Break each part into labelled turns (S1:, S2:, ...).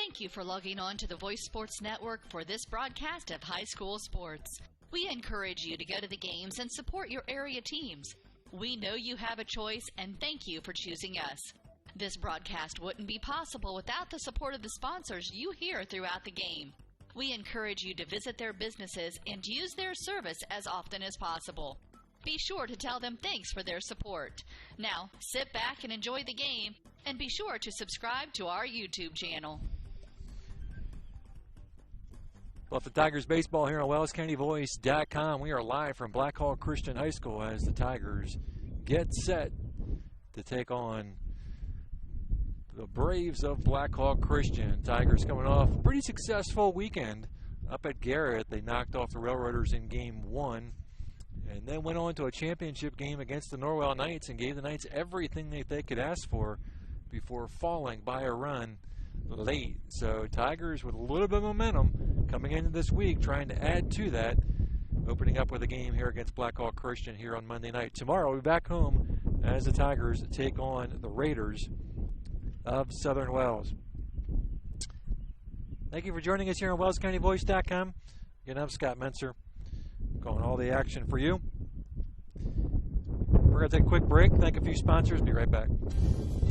S1: Thank you for logging on to the Voice Sports Network for this broadcast of high school sports. We encourage you to go to the games and support your area teams. We know you have a choice, and thank you for choosing us. This broadcast wouldn't be possible without the support of the sponsors you hear throughout the game. We encourage you to visit their businesses and use their service as often as possible. Be sure to tell them thanks for their support. Now, sit back and enjoy the game, and be sure to subscribe to our YouTube channel.
S2: Bluffton Tigers baseball here on WellsCountyVoice.com. We are live from Blackhawk Christian High School as the Tigers get set to take on the Braves of Blackhawk Christian. Tigers coming off a pretty successful weekend up at Garrett. They knocked off the Railroaders in Game 1 and then went on to a championship game against the Norwell Knights and gave the Knights everything that they could ask for before falling by a run late. So Tigers with a little bit of momentum coming into this week, trying to add to that, opening up with a game here against Blackhawk Christian here on Monday night. Tomorrow we'll be back home as the Tigers take on the Raiders of Southern Wells. Thank you for joining us here on WellsCountyVoice.com. Again, I'm Scott Menser, calling all the action for you. We're going to take a quick break, thank a few sponsors, be right back.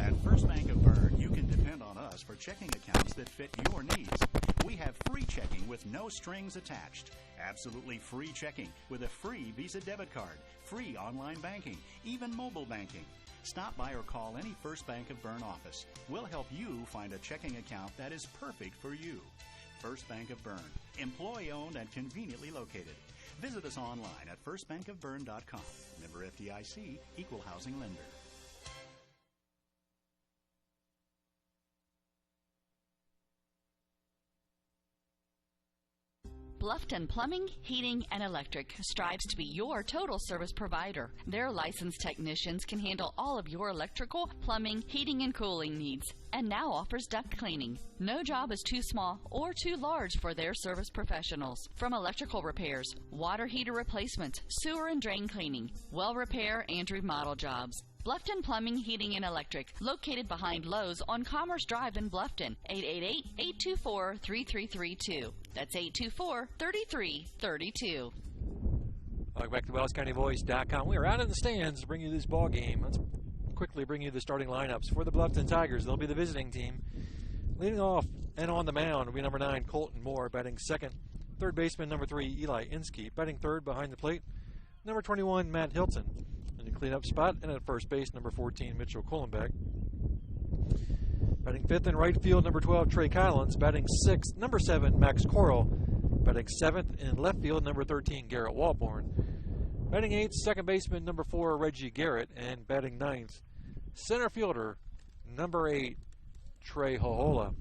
S3: At First Bank of Bern, you can depend on us for checking accounts that fit your needs. We have free checking with no strings attached. Absolutely free checking with a free Visa debit card, free online banking, even mobile banking. Stop by or call any First Bank of Bern office. We'll help you find a checking account that is perfect for you. First Bank of Bern, employee-owned and conveniently located. Visit us online at firstbankofbern.com. Member FDIC, Equal Housing Lender.
S1: Bluffton Plumbing, Heating, and Electric strives to be your total service provider. Their licensed technicians can handle all of your electrical, plumbing, heating, and cooling needs, and now offers duct cleaning. No job is too small or too large for their service professionals. From electrical repairs, water heater replacements, sewer and drain cleaning, well repair, and remodel jobs. Bluffton Plumbing, Heating, and Electric, located behind Lowe's on Commerce Drive in Bluffton, 888-824-3332. That's 824-3332.
S2: Welcome back to WellsCountyVoice.com. We are out in the stands to bring you this ball game. Let's quickly bring you the starting lineups for the Bluffton Tigers. They'll be the visiting team. Leading off and on the mound will be number 9, Colton Moore, batting second. Third baseman, number 3, Eli Inskeep, batting third behind the plate. Number 21, Matt Hilton. In the cleanup spot, and at first base, number 14, Mitchell Kohlenbeck. Batting fifth in right field, number 12, Trey Collins. Batting sixth, number 7, Max Coral. Batting seventh in left field, number 13, Garrett Walborn. Batting eighth, second baseman, number 4, Reggie Garrett. And batting ninth, center fielder, number 8, Trey Hohola.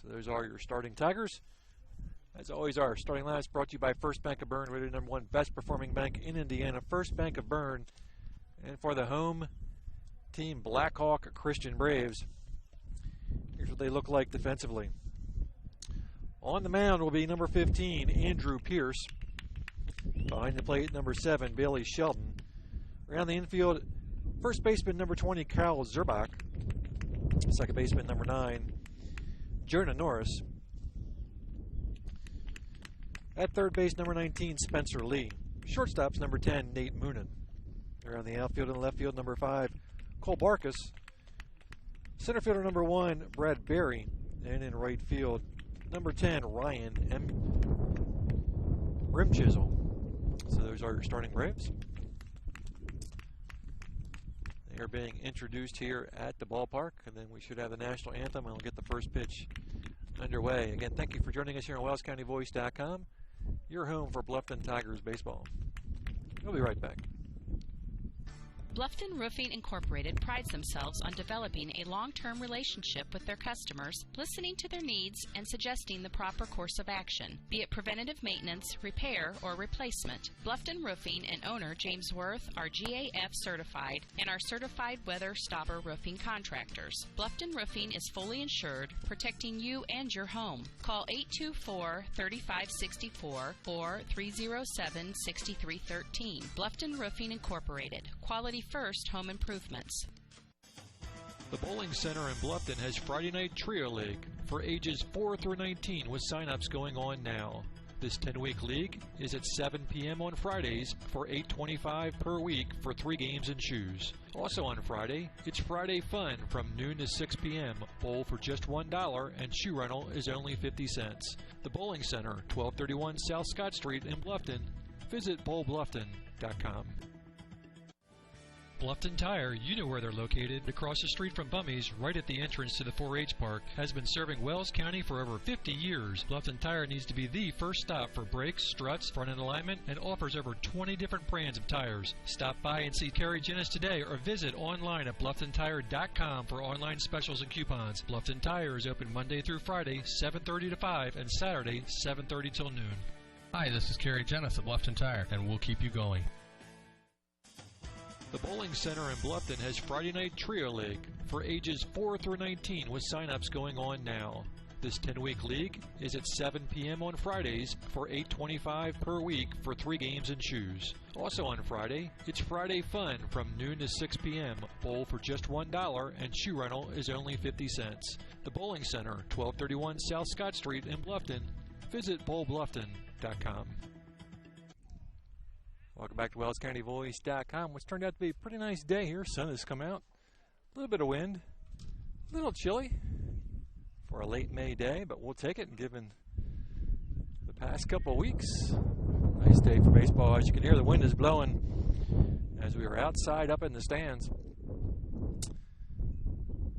S2: So those are your starting Tigers. As always, our starting line is brought to you by First Bank of Bern, rated number 1 best performing bank in Indiana, First Bank of Bern. And for the home team, Blackhawk Christian Braves, here's what they look like defensively. On the mound will be number 15, Andrew Pierce. Behind the plate, number 7, Bailey Shelton. Around the infield, first baseman, number 20, Kyle Zerbach. Second baseman, number 9, Jonah Norris. At third base, number 19, Spencer Lee. Shortstops, number 10, Nate Moonen. Around the outfield and left field, number 5, Cole Barkus. Center fielder, number 1, Brad Berry. And in right field, number 10, Ryan M. Rimchisel. So those are your starting Braves. They are being introduced here at the ballpark, and then we should have the national anthem, and we'll get the first pitch underway. Again, thank you for joining us here on WellsCountyVoice.com. Your home for Bluffton Tigers baseball. We'll be right back.
S4: Bluffton Roofing Incorporated prides themselves on developing a long-term relationship with their customers, listening to their needs and suggesting the proper course of action, be it preventative maintenance, repair, or replacement. Bluffton Roofing and owner James Worth are GAF certified and are certified weather stopper roofing contractors. Bluffton Roofing is fully insured, protecting you and your home. Call 824-3564 or 307-6313. Bluffton Roofing Incorporated. Quality first home improvements.
S2: The Bowling Center in Bluffton has Friday Night Trio League for ages 4 through 19 with sign-ups going on now. This 10-week league is at 7 p.m. on Fridays for $8.25 per week for 3 games and shoes. Also on Friday, it's Friday Fun from noon to 6 p.m. Bowl for just $1 and shoe rental is only 50 cents. The Bowling Center, 1231 South Scott Street in Bluffton. Visit bowlbluffton.com. Bluffton Tire, you know where they're located, across the street from Bummy's, right at the entrance to the 4-H park, has been serving Wells County for over 50 years. Bluffton Tire needs to be the first stop for brakes, struts, front-end alignment, and offers over 20 different brands of tires. Stop by and see Terry Jennis today or visit online at BlufftonTire.com for online specials and coupons. Bluffton Tire is open Monday through Friday, 7:30 to 5, and Saturday, 7:30 till noon.
S5: Hi, this is Terry Jennis at Bluffton Tire, and we'll keep you going.
S2: The Bowling Center in Bluffton has Friday Night Trio League for ages 4 through 19 with sign-ups going on now. This 10-week league is at 7 p.m. on Fridays for $8.25 per week for 3 games and shoes. Also on Friday, it's Friday Fun from noon to 6 p.m. Bowl for just $1 and shoe rental is only 50 cents. The Bowling Center, 1231 South Scott Street in Bluffton. Visit bowlbluffton.com. Welcome back to WellsCountyVoice.com. What's turned out to be a pretty nice day here. Sun has come out. A little bit of wind. A little chilly for a late May day, but we'll take it given the past couple of weeks. Nice day for baseball. As you can hear, the wind is blowing as we are outside up in the stands.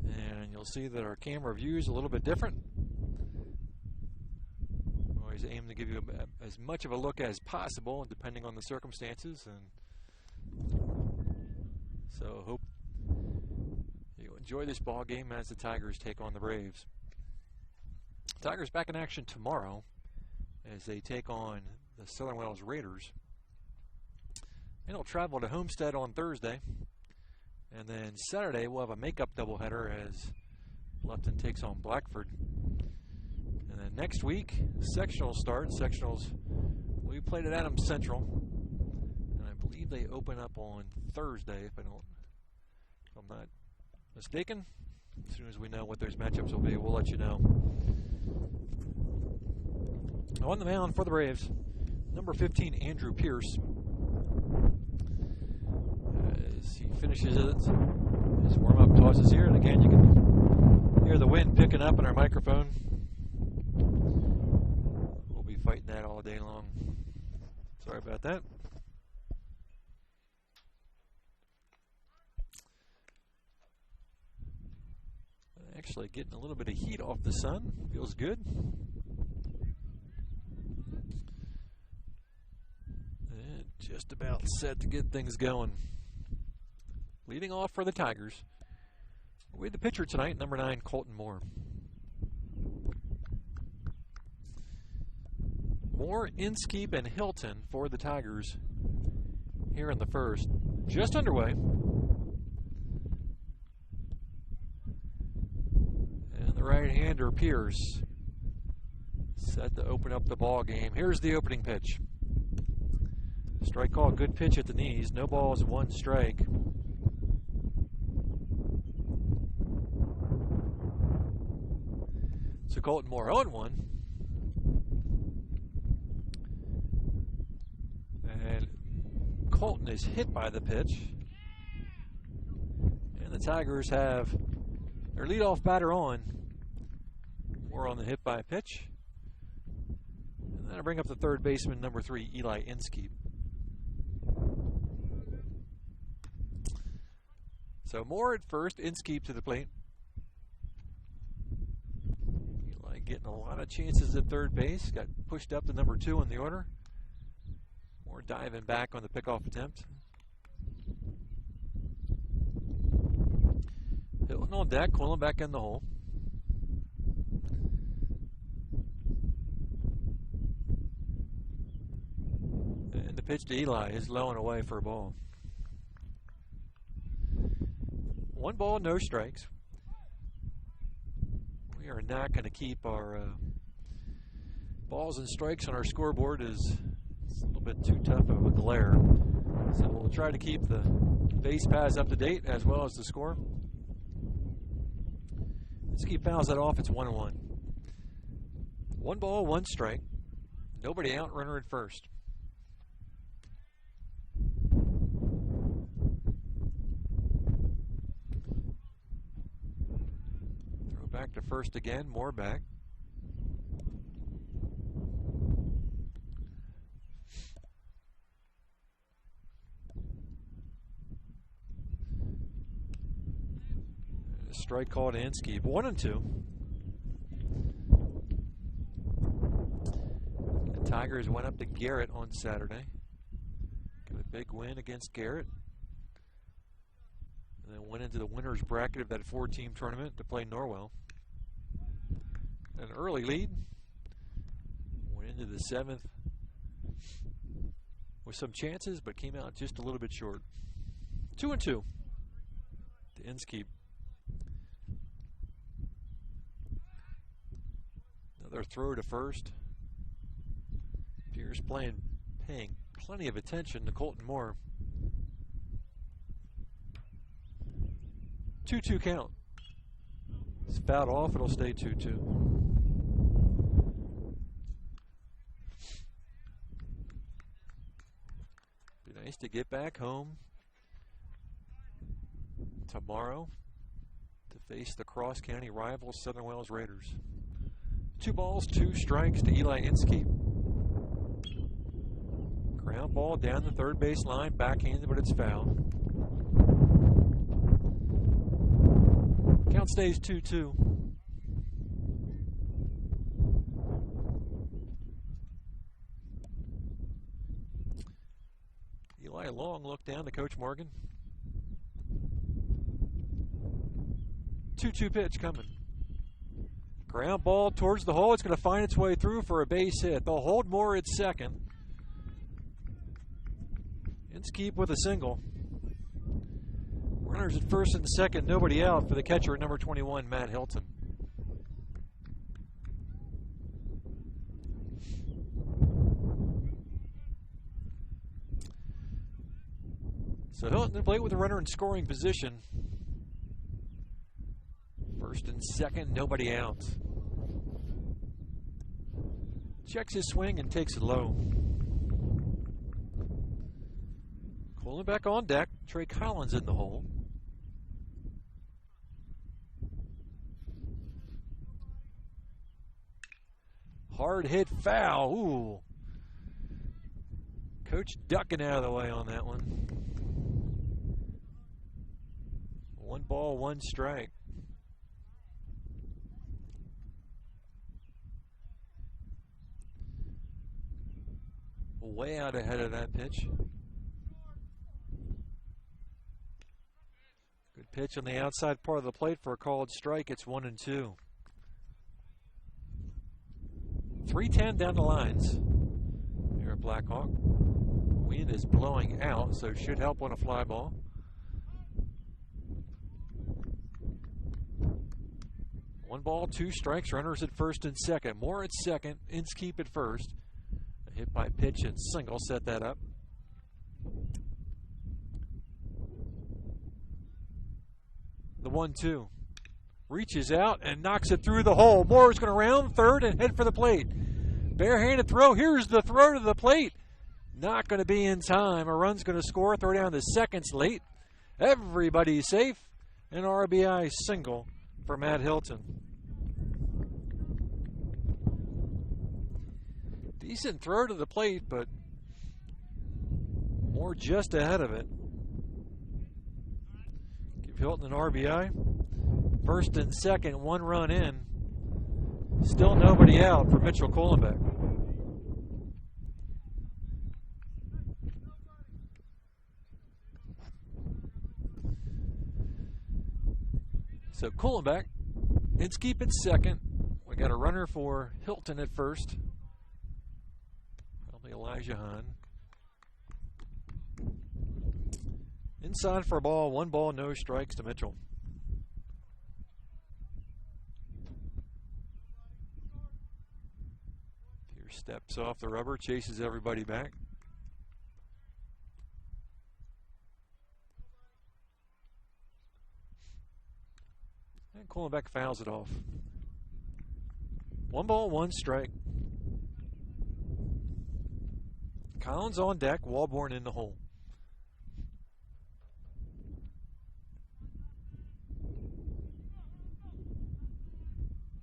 S2: And you'll see that our camera view is a little bit different. Aim to give you as much of a look as possible, depending on the circumstances, and so hope you enjoy this ball game as the Tigers take on the Braves. Tigers back in action tomorrow as they take on the Southern Wells Raiders, and they'll travel to Homestead on Thursday, and then Saturday we'll have a makeup doubleheader as Bluffton takes on Blackford. And then next week, sectionals start. Sectionals, we played at Adams Central, and I believe they open up on Thursday, if I'm not mistaken. As soon as we know what those matchups will be, we'll let you know. On the mound for the Braves, number 15, Andrew Pierce. As he finishes it, his warm-up toss is here, and again, you can hear the wind picking up in our microphone. Fighting that all day long. Sorry about that. Actually getting a little bit of heat off the sun. Feels good. And just about set to get things going. Leading off for the Tigers, with the pitcher tonight, number 9, Colton Moore. Moore, Inskeep, and Hilton for the Tigers here in the first. Just underway. And the right-hander, Pierce, set to open up the ball game. Here's the opening pitch. Strike call, good pitch at the knees. No balls, 1 strike. So Colton Moore 0-1. And Colton is hit by the pitch. And the Tigers have their leadoff batter on. More on the hit by pitch. And then I bring up the third baseman, number 3, Eli Inskeep. So Moore at first, Inskeep to the plate. Eli getting a lot of chances at third base. Got pushed up to number 2 in the order. Moore diving back on the pickoff attempt. Hilton on deck, Quillen back in the hole. And the pitch to Eli is low and away for a ball. 1 ball, no strikes. We are not going to keep our balls and strikes on our scoreboard as it's a little bit too tough of a glare. So we'll try to keep the base paths up to date as well as the score. Inskeep fouls that off. It's 1-1. 1 ball, 1 strike. Nobody out, runner at first. Throw back to first again, more back. Strike call to Inskeep. 1-2. The Tigers went up to Garrett on Saturday. Got a big win against Garrett. And then went into the winner's bracket of that 4-team tournament to play Norwell. An early lead. Went into the 7th with some chances, but came out just a little bit short. 2-2 to Inskeep. Another throw to first. Pierce paying plenty of attention to Colton Moore. 2-2 count. It's fouled off. It'll stay 2-2. Be nice to get back home tomorrow to face the cross-county rivals Southern Wells Raiders. 2 balls, 2 strikes to Eli Inskeep. Ground ball down the third base line, backhanded, but it's foul. Count stays 2-2. Eli Long looked down to Coach Morgan. 2-2 pitch coming. Ground ball towards the hole. It's going to find its way through for a base hit. They'll hold Moore at second. Inskeep with a single. Runners at first and second. Nobody out for the catcher at number 21, Matt Hilton. So Hilton to plate with a runner in scoring position. First and second, nobody out. Checks his swing and takes it low. Pulling back on deck, Trey Collins in the hole. Hard hit foul. Ooh. Coach ducking out of the way on that one. 1 ball, 1 strike. Way out ahead of that pitch. Good pitch on the outside part of the plate for a called strike. It's 1-2. 3:10 down the lines here at Blackhawk. Wind is blowing out, so it should help on a fly ball. One ball, 2 strikes. Runners at first and second. Moore at second. Inskeep at first. A hit by pitch and single set that up. The 1-2. Reaches out and knocks it through the hole. Moore's going to round third and head for the plate. Barehanded throw. Here's the throw to the plate. Not going to be in time. A run's going to score. Throw down to seconds late. Everybody's safe. An RBI single for Matt Hilton. Decent throw to the plate, but Moore just ahead of it. Give Hilton an RBI. First and second, 1 run in. Still nobody out for Mitchell Kohlenbeck. So Kohlenbeck, Inskeep at second. We got a runner for Hilton at first. Probably Elijah Hahn. Inside for a ball, 1 ball, no strikes to Mitchell. Pierce steps off the rubber, chases everybody back. Ryan Kohlenbeck fouls it off. 1 ball, 1 strike. Collins on deck, Walborn in the hole.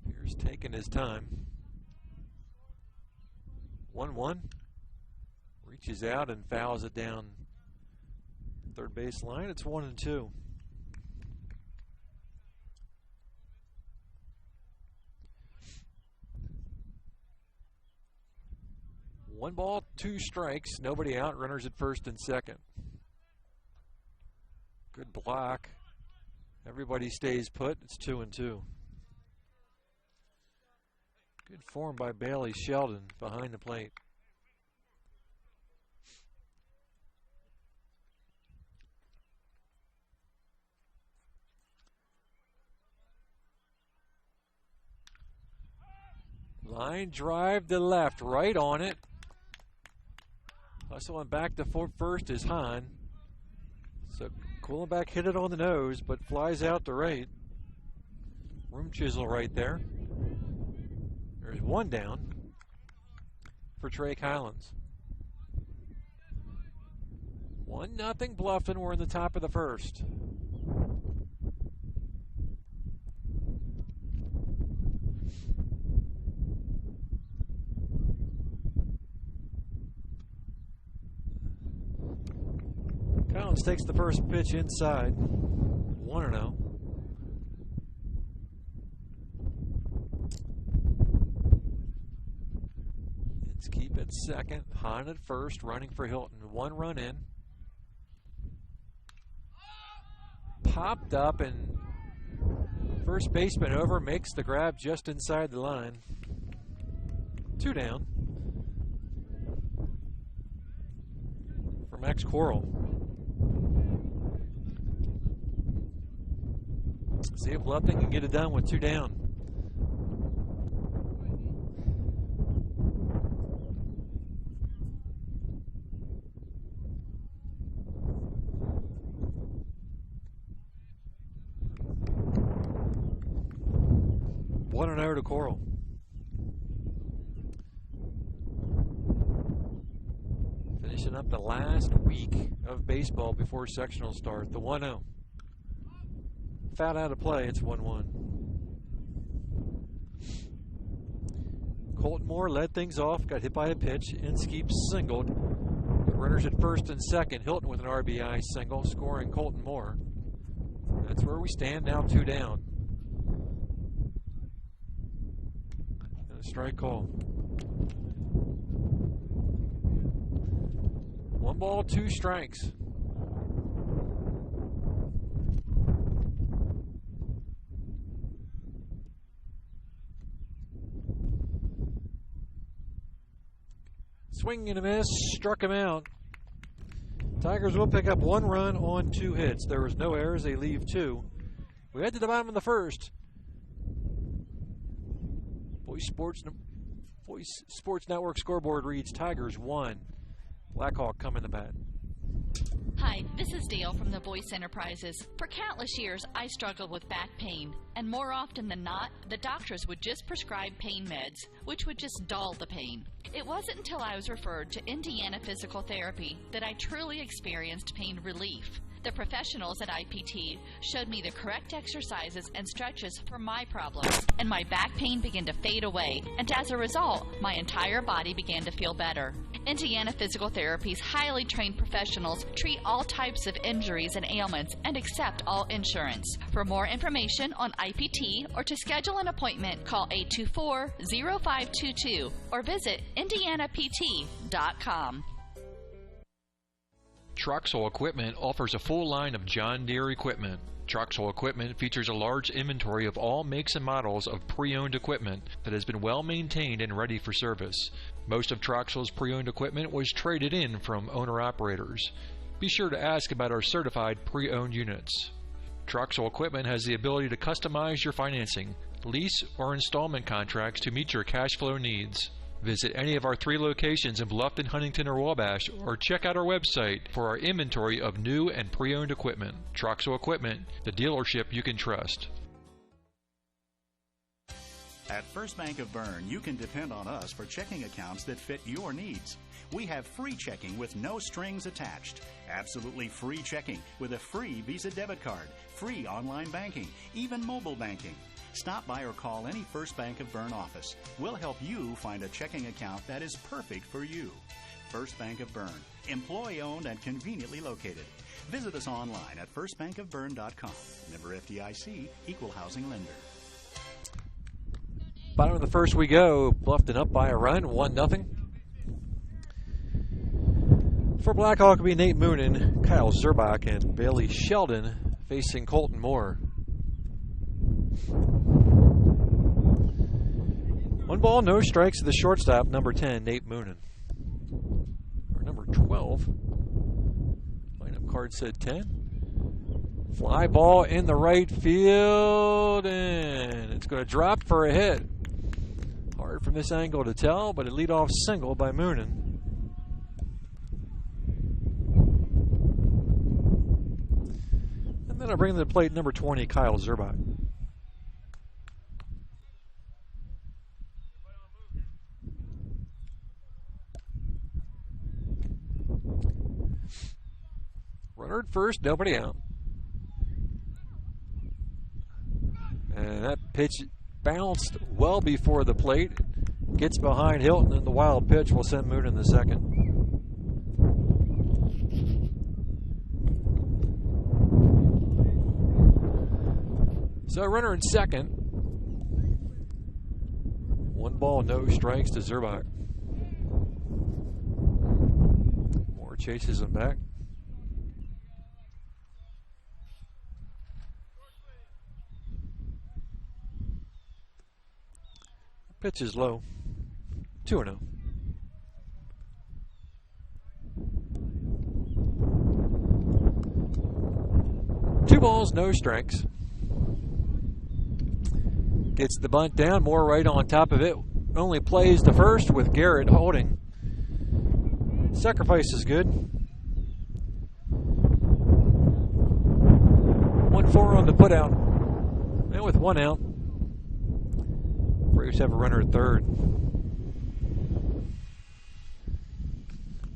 S2: Here's taking his time. 1-1. Reaches out and fouls it down third base line. It's 1-2. One ball, 2 strikes, nobody out, runners at first and second. Good block. Everybody stays put. It's 2-2. Good form by Bailey Sheldon behind the plate. Line drive to left, right on it. Hustling back to first is Hahn. So Kohlenbeck hit it on the nose, but flies out to right. Room chisel right there. There's 1 down for Trey Collins. 1-0 Bluffton. We're in the top of the first. Collins takes the first pitch inside. 1-0. It's keep at second. Hahn at first, running for Hilton. 1 run in. Popped up, and first baseman over, makes the grab just inside the line. 2 down for Max Coral. See if Bluffton can get it done with 2 down. One and over to Coral. Finishing up the last week of baseball before sectional start. The 1-0. Foul out of play, it's 1-1. Colton Moore led things off, got hit by a pitch. Inskeep singled. The runners at first and second. Hilton with an RBI single, scoring Colton Moore. That's where we stand now, 2 down. And a strike call. 1 ball, 2 strikes. Swing and a miss, struck him out. Tigers will pick up 1 run on 2 hits. There was no errors, they leave 2. We head to the bottom of the first. Voice Sports Network scoreboard reads Tigers 1. Blackhawk coming to bat.
S1: Hi, this is Dale from the Voice Enterprises. For countless years, I struggled with back pain, and more often than not, the doctors would just prescribe pain meds, which would just dull the pain. It wasn't until I was referred to Indiana Physical Therapy that I truly experienced pain relief. The professionals at IPT showed me the correct exercises and stretches for my problems, and my back pain began to fade away, and as a result, my entire body began to feel better. Indiana Physical Therapy's highly trained professionals treat all types of injuries and ailments and accept all insurance. For more information on IPT or to schedule an appointment, call 824-0522 or visit indianapt.com.
S5: Troxel Equipment offers a full line of John Deere equipment. Troxel Equipment features a large inventory of all makes and models of pre-owned equipment that has been well maintained and ready for service. Most of Troxel's pre-owned equipment was traded in from owner-operators. Be sure to ask about our certified pre-owned units. Troxel Equipment has the ability to customize your financing, lease, or installment contracts to meet your cash flow needs. Visit any of our 3 locations in Bluffton, Huntington, or Wabash, or check out our website for our inventory of new and pre-owned equipment. Troxel Equipment, the dealership you can trust.
S3: At First Bank of Bern, you can depend on us for checking accounts that fit your needs. We have free checking with no strings attached. Absolutely free checking with a free Visa debit card, free online banking, even mobile banking. Stop by or call any First Bank of Bern office. We'll help you find a checking account that is perfect for you. First Bank of Bern, employee-owned and conveniently located. Visit us online at firstbankofbern.com. Member FDIC, equal housing lender.
S2: Bottom of the first we go. Bluffton up by a run, 1-0. For Blackhawk will be Nate Moonen, Kyle Zerbach, and Bailey Sheldon facing Colton Moore. 1 ball, no strikes to the shortstop, number 10, Nate Moonen. Or number 12. Lineup card said 10. Fly ball in the right field, and it's going to drop for a hit. Hard from this angle to tell, but a leadoff single by Moonen. And then I bring to the plate number 20, Kyle Zerbach. Runner at first, nobody out. And that pitch bounced well before the plate. Gets behind Hilton, and the wild pitch will send Moonen to second. So runner in second. 1 ball, no strikes to Zerbach. Moore chases him back. Pitch is low. 2-0. Two balls, no strikes. Gets the bunt down. Moore right on top of it. Only plays the first with Garrett holding. Sacrifice is good. 1-4 on the putout. And with 1 out, Braves have a runner at third.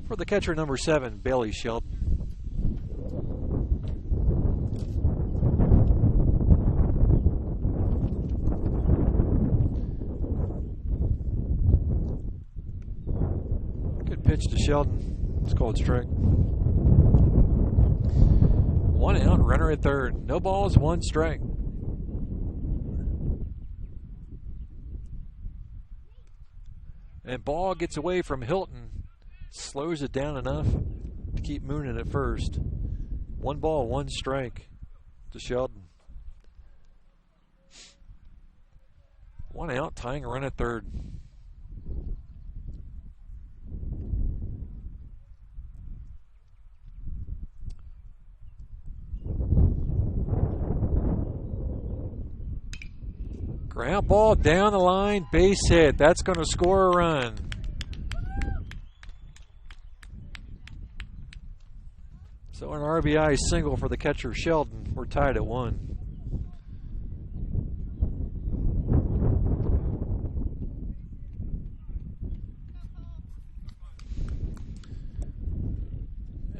S2: For the catcher, number 7, Bailey Sheldon. Good pitch to Sheldon. It's called strike. 1 out, runner at third. No balls, 1 strike. And ball gets away from Hilton, slows it down enough to keep Moonen at first. 1 ball, 1 strike to Sheldon. 1 out, tying a run at third. Ground ball down the line, base hit. That's going to score a run. So an RBI single for the catcher Sheldon. We're tied at 1.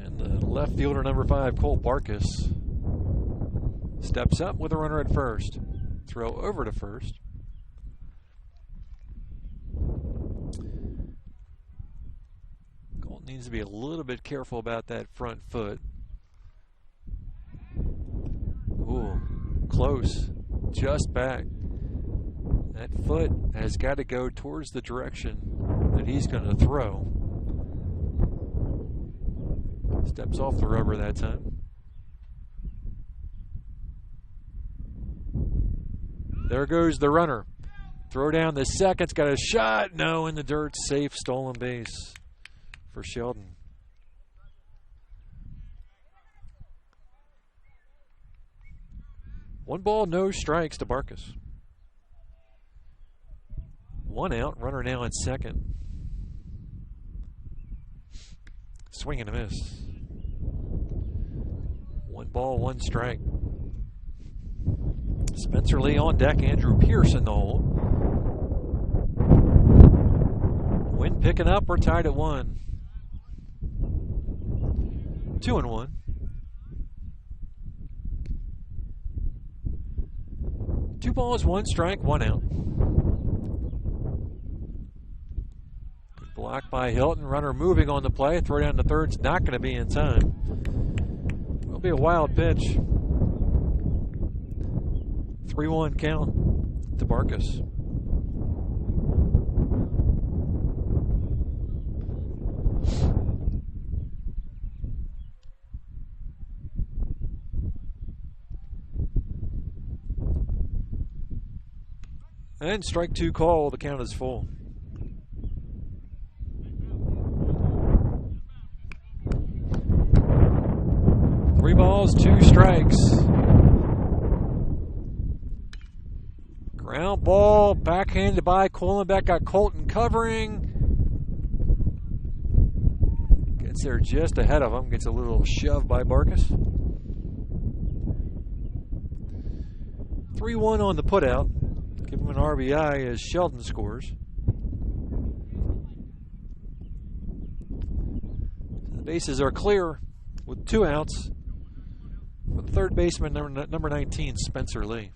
S2: And the left fielder, number 5, Cole Barkus, steps up with a runner at first. Throw over to first. Colt needs to be a little bit careful about that front foot. Ooh, close. Just back. That foot has got to go towards the direction that he's going to throw. Steps off the rubber that time. There goes the runner. Throw down the second's got a shot. No, in the dirt. Safe stolen base for Sheldon. One ball, no strikes to Barkus. 1 out. Runner now at second. Swing and a miss. 1 ball, 1 strike. Spencer Lee on deck. Andrew Pierce in the hole. picking up. We're tied at 1. 2-1. Two balls, 1 strike, 1 out. Good block by Hilton. Runner moving on the play. Throw down to third's not going to be in time. It'll be a wild pitch. 3-1 count to Barkus. And strike 2 call. The count is full. Three balls, 2 strikes. Ground ball, backhanded by Kohlenbeck. Got Colton covering. Gets there just ahead of him. Gets a little shove by Barkus. 3-1 on the putout. Give him an RBI as Sheldon scores. The bases are clear with 2 outs for the third baseman, number 19, Spencer Lee.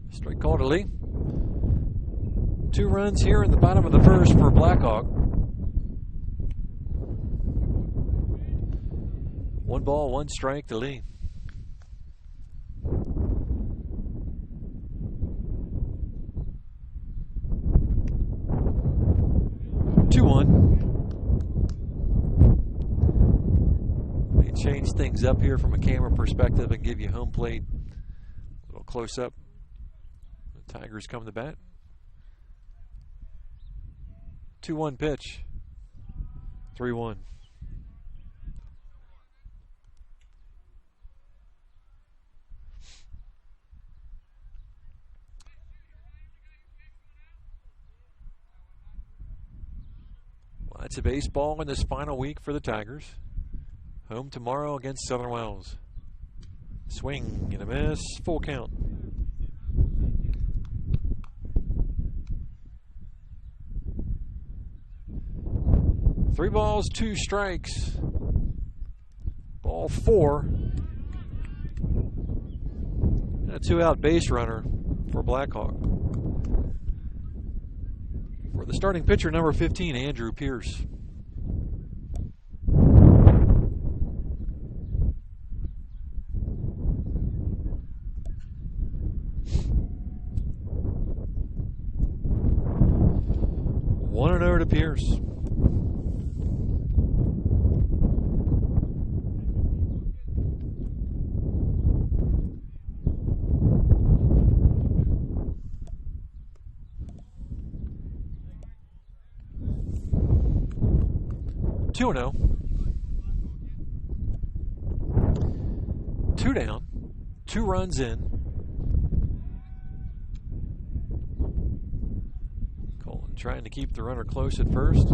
S2: Strike call to Lee. 2 runs here in the bottom of the first for Blackhawk. 1 ball, 1 strike to Lee. May change things up here from a camera perspective and give you home plate a little close up. The Tigers come to bat. 2-1 pitch. 3-1. Lots of baseball in this final week for the Tigers. Home tomorrow against Southern Wells. Swing and a miss. Full count. Three balls, 2 strikes. Ball 4. And a 2-out base runner for Blackhawk. For the starting pitcher, number 15, Andrew Pierce. One and over to Pierce. Two 2 down, 2 runs in. Colton trying to keep the runner close at first.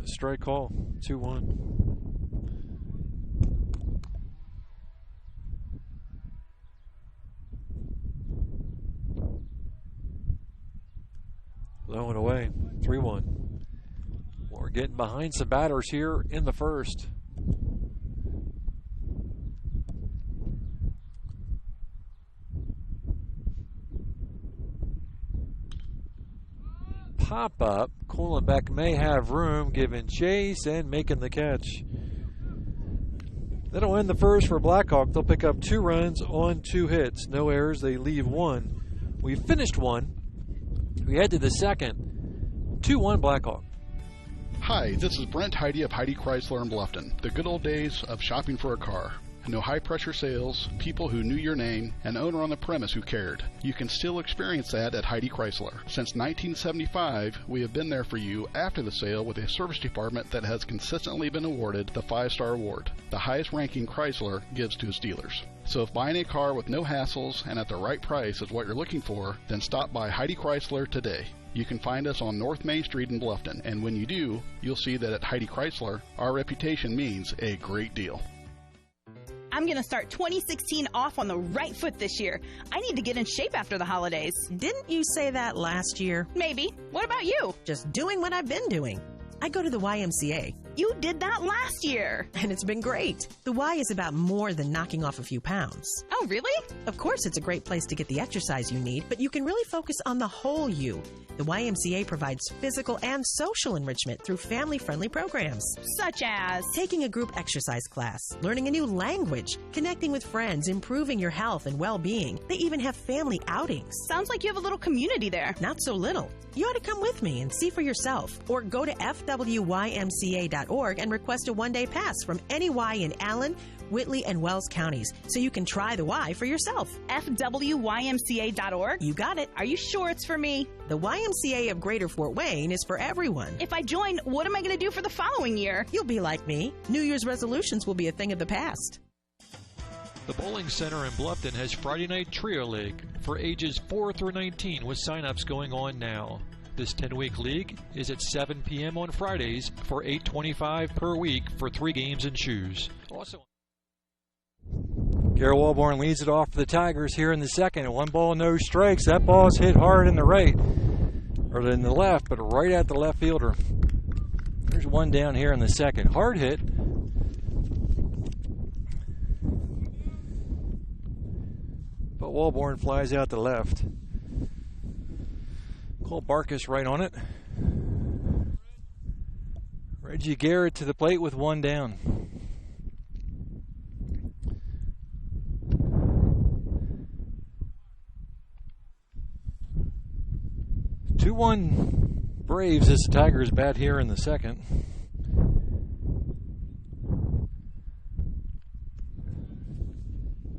S2: A strike call, 2-1. Low and away, 3-1. We're getting behind some batters here in the first. Pop up. Kohlenbeck may have room, giving chase and making the catch. That'll end the first for Blackhawk. They'll pick up 2 runs on 2 hits. No errors. They leave 1. We finished 1. We head to the second. 2-1 Blackhawk.
S6: Hi, this is Brent Heidi of Heidi Chrysler in Bluffton. The good old days of shopping for a car. No high-pressure sales, people who knew your name, an owner on the premise who cared. You can still experience that at Heidi Chrysler. Since 1975, we have been there for you after the sale with a service department that has consistently been awarded the 5-star award, the highest ranking Chrysler gives to its dealers. So if buying a car with no hassles and at the right price is what you're looking for, then stop by Heidi Chrysler today. You can find us on North Main Street in Bluffton, and when you do, you'll see that at Heidi Chrysler, our reputation means a great deal.
S7: I'm going to start 2016 off on the right foot this year. I need to get in shape after the holidays.
S8: Didn't you say that last year?
S7: Maybe. What about you?
S8: Just doing what I've been doing. I go to the YMCA.
S7: You did that last year.
S8: And it's been great. The Y is about more than knocking off a few pounds.
S7: Oh, really?
S8: Of course, it's a great place to get the exercise you need, but you can really focus on the whole you. The YMCA provides physical and social enrichment through family-friendly programs.
S7: Such as?
S8: Taking a group exercise class, learning a new language, connecting with friends, improving your health and well-being. They even have family outings.
S7: Sounds like you have a little community there.
S8: Not so little. You ought to come with me and see for yourself. Or go to fwymca.org and request a one-day pass from any Y in Allen, Whitley, and Wells counties so you can try the Y for yourself.
S7: fwymca.org?
S8: You got it.
S7: Are you sure it's for me?
S8: The YMCA of Greater Fort Wayne is for everyone.
S7: If I join, what am I going to do for the following year?
S8: You'll be like me. New Year's resolutions will be a thing of the past.
S5: The Bowling Center in Bluffton has Friday Night Trio League for ages 4 through 19 with sign-ups going on now. This 10-week league is at 7 p.m. on Fridays for $8.25 per week for 3 games and shoes. Also,
S2: Garrett Walborn leads it off for the Tigers here in the second. 1 ball, no strikes. That ball's hit hard in the right, or in the left, but right at the left fielder. There's one down here in the second. Hard hit. But Walborn flies out to left. Cole Barkus right on it. Reggie Garrett to the plate with 1 down. Braves as the Tigers bat here in the second.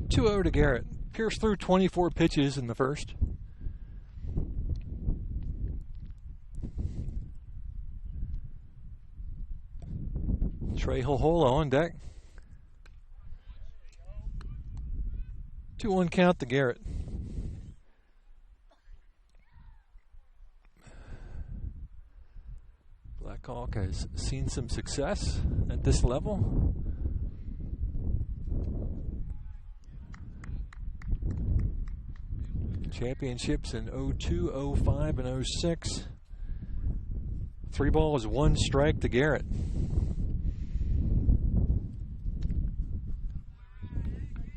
S2: Two-0 to Garrett. Pierce threw 24 pitches in the first. Trey Hohola on deck. 2-1 count to Garrett. Blackhawk has seen some success at this level. Championships in 02, 05, and 06. 3 balls, 1 strike to Garrett.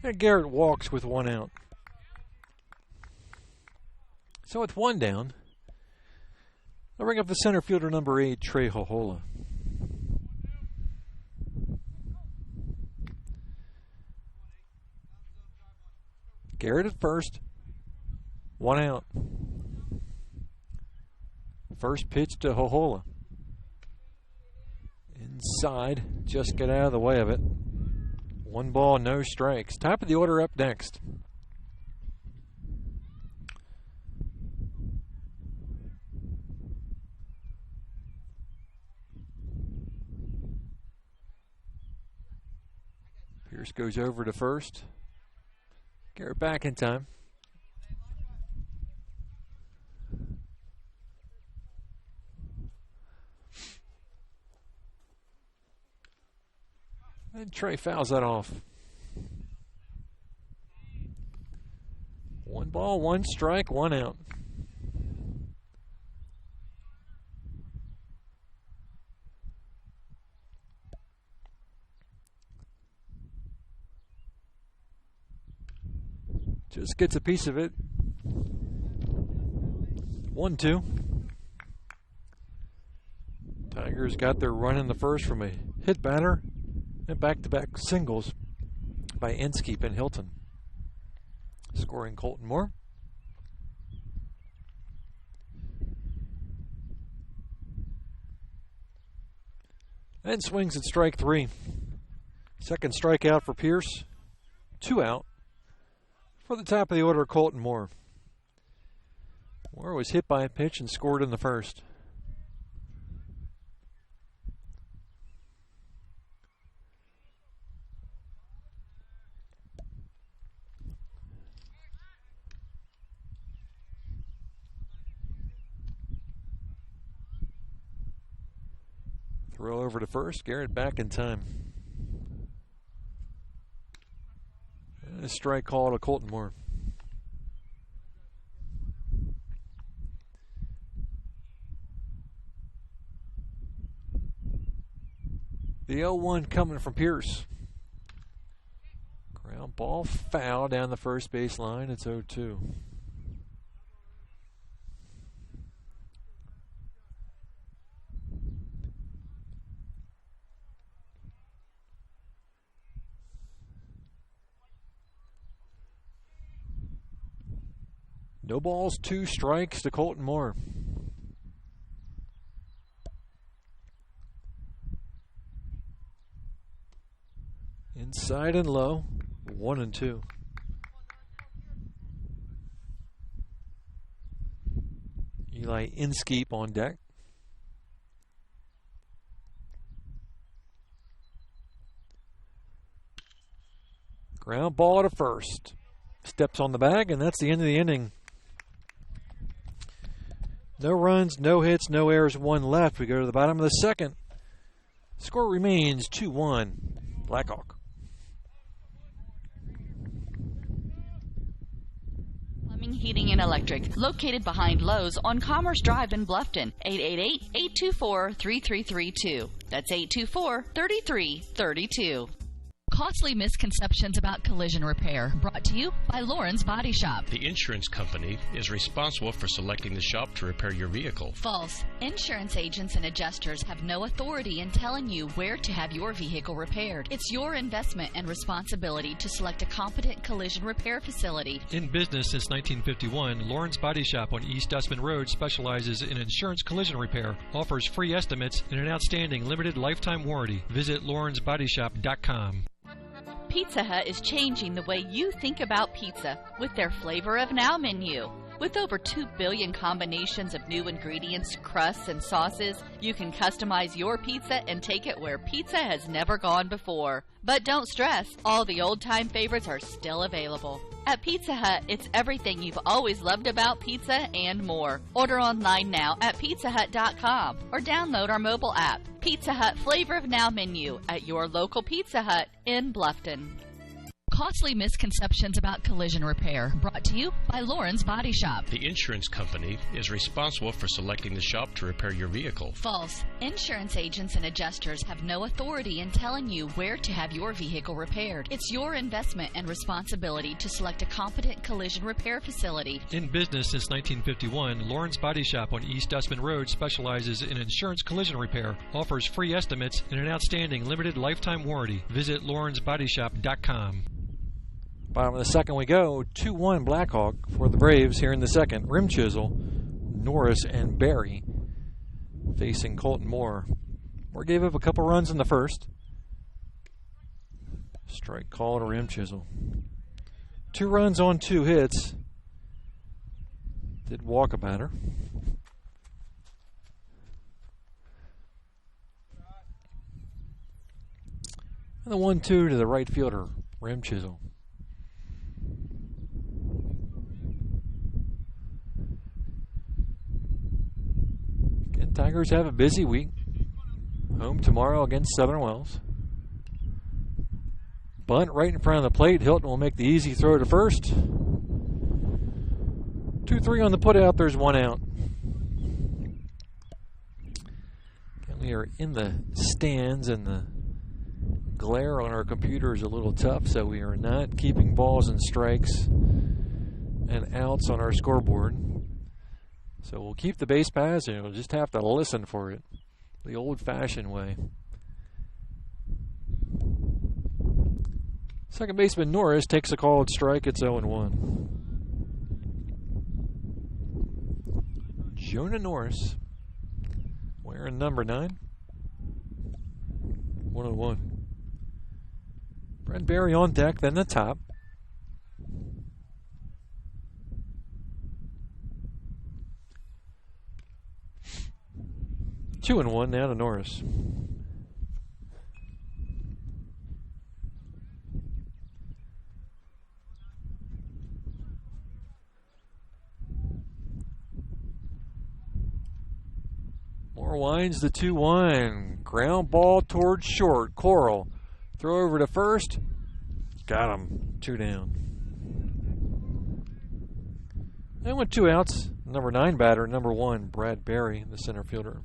S2: And Garrett walks with 1 out. So with 1 down, I'll bring up the center fielder number 8, Trey Hohola. Garrett at first, 1 out. First pitch to Hohola. Inside, just get out of the way of it. 1 ball, no strikes. Top of the order up next. Pierce goes over to first. Garrett back in time. And Trey fouls that off. 1 ball, 1 strike, 1 out. Just gets a piece of it. 1-2. Tigers got their run in the first from a hit batter and back-to-back singles by Inskeep and Hilton. Scoring Colton Moore. And swings at strike 3. Second strikeout for Pierce. 2 out. For the top of the order, Colton Moore. Moore was hit by a pitch and scored in the first. Throw over to first. Garrett back in time. And a strike call to Colton Moore. The 0-1 coming from Pierce. Ground ball foul down the first base line. It's 0-2. No balls, 2 strikes to Colton Moore. Inside and low, 1-2. Eli Inskeep on deck. Ground ball to first. Steps on the bag, and that's the end of the inning. No runs, no hits, no errors, 1 left. We go to the bottom of the second. Score remains 2-1, Blackhawk.
S1: Plumbing, Heating, and Electric, located behind Lowe's on Commerce Drive in Bluffton. 888-824-3332. That's 824-3332. Costly misconceptions about collision repair. Brought to you by Lauren's Body Shop.
S9: The insurance company is responsible for selecting the shop to repair your vehicle.
S1: False. Insurance agents and adjusters have no authority in telling you where to have your vehicle repaired. It's your investment and responsibility to select a competent collision repair facility.
S5: In business since 1951, Lauren's Body Shop on East Dustman Road specializes in insurance collision repair, offers free estimates, and an outstanding limited lifetime warranty. Visit lawrensbodyshop.com.
S1: Pizza Hut is changing the way you think about pizza with their Flavor of Now menu. With over 2 billion combinations of new ingredients, crusts, and sauces, you can customize your pizza and take it where pizza has never gone before. But don't stress, all the old-time favorites are still available. At Pizza Hut, it's everything you've always loved about pizza and more. Order online now at pizzahut.com or download our mobile app. Pizza Hut Flavor of Now menu at your local Pizza Hut in Bluffton. Costly misconceptions about collision repair. Brought to you by Lauren's Body Shop.
S9: The insurance company is responsible for selecting the shop to repair your vehicle.
S1: False. Insurance agents and adjusters have no authority in telling you where to have your vehicle repaired. It's your investment and responsibility to select a competent collision repair facility.
S5: In business since 1951, Lauren's Body Shop on East Dustman Road specializes in insurance collision repair, offers free estimates, and an outstanding limited lifetime warranty. Visit lawrensbodyshop.com.
S2: Bottom of the second we go. 2-1 Blackhawk for the Braves here in the second. Rim Chisel, Norris, and Barry facing Colton Moore. Moore gave up a couple runs in the first. Strike call to Rim Chisel. 2 runs on 2 hits. Did walk a batter. And the 1-2 to the right fielder, Rim Chisel. Tigers have a busy week. Home tomorrow against Southern Wells. Bunt right in front of the plate. Hilton will make the easy throw to first. 2-3 on the putout. There's 1 out. And we are in the stands, and the glare on our computer is a little tough, so we are not keeping balls and strikes and outs on our scoreboard. So we'll keep the base paths, and we'll just have to listen for it the old-fashioned way. Second baseman Norris takes a called strike. It's 0-1. Jonah Norris wearing number 9. 1-1. Brent Barry on deck, then the top. 2-1 now to Norris. Moore winds the 2-1. Ground ball towards short. Coral. Throw over to first. Got him. 2 down. They went 2 outs. Number 9 batter, number 1, Brad Berry, the center fielder.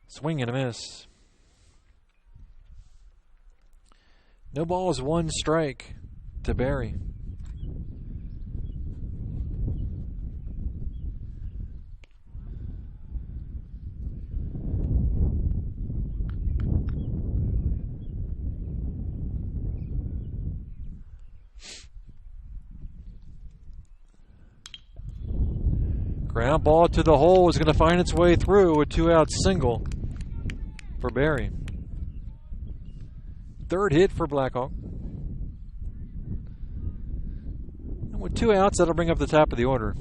S2: Swing and a miss. No balls, 1 strike to Berry. Ground ball to the hole is going to find its way through. A 2-out single for Berry. 3rd hit for Blackhawk. And with 2 outs, that'll bring up the top of the order.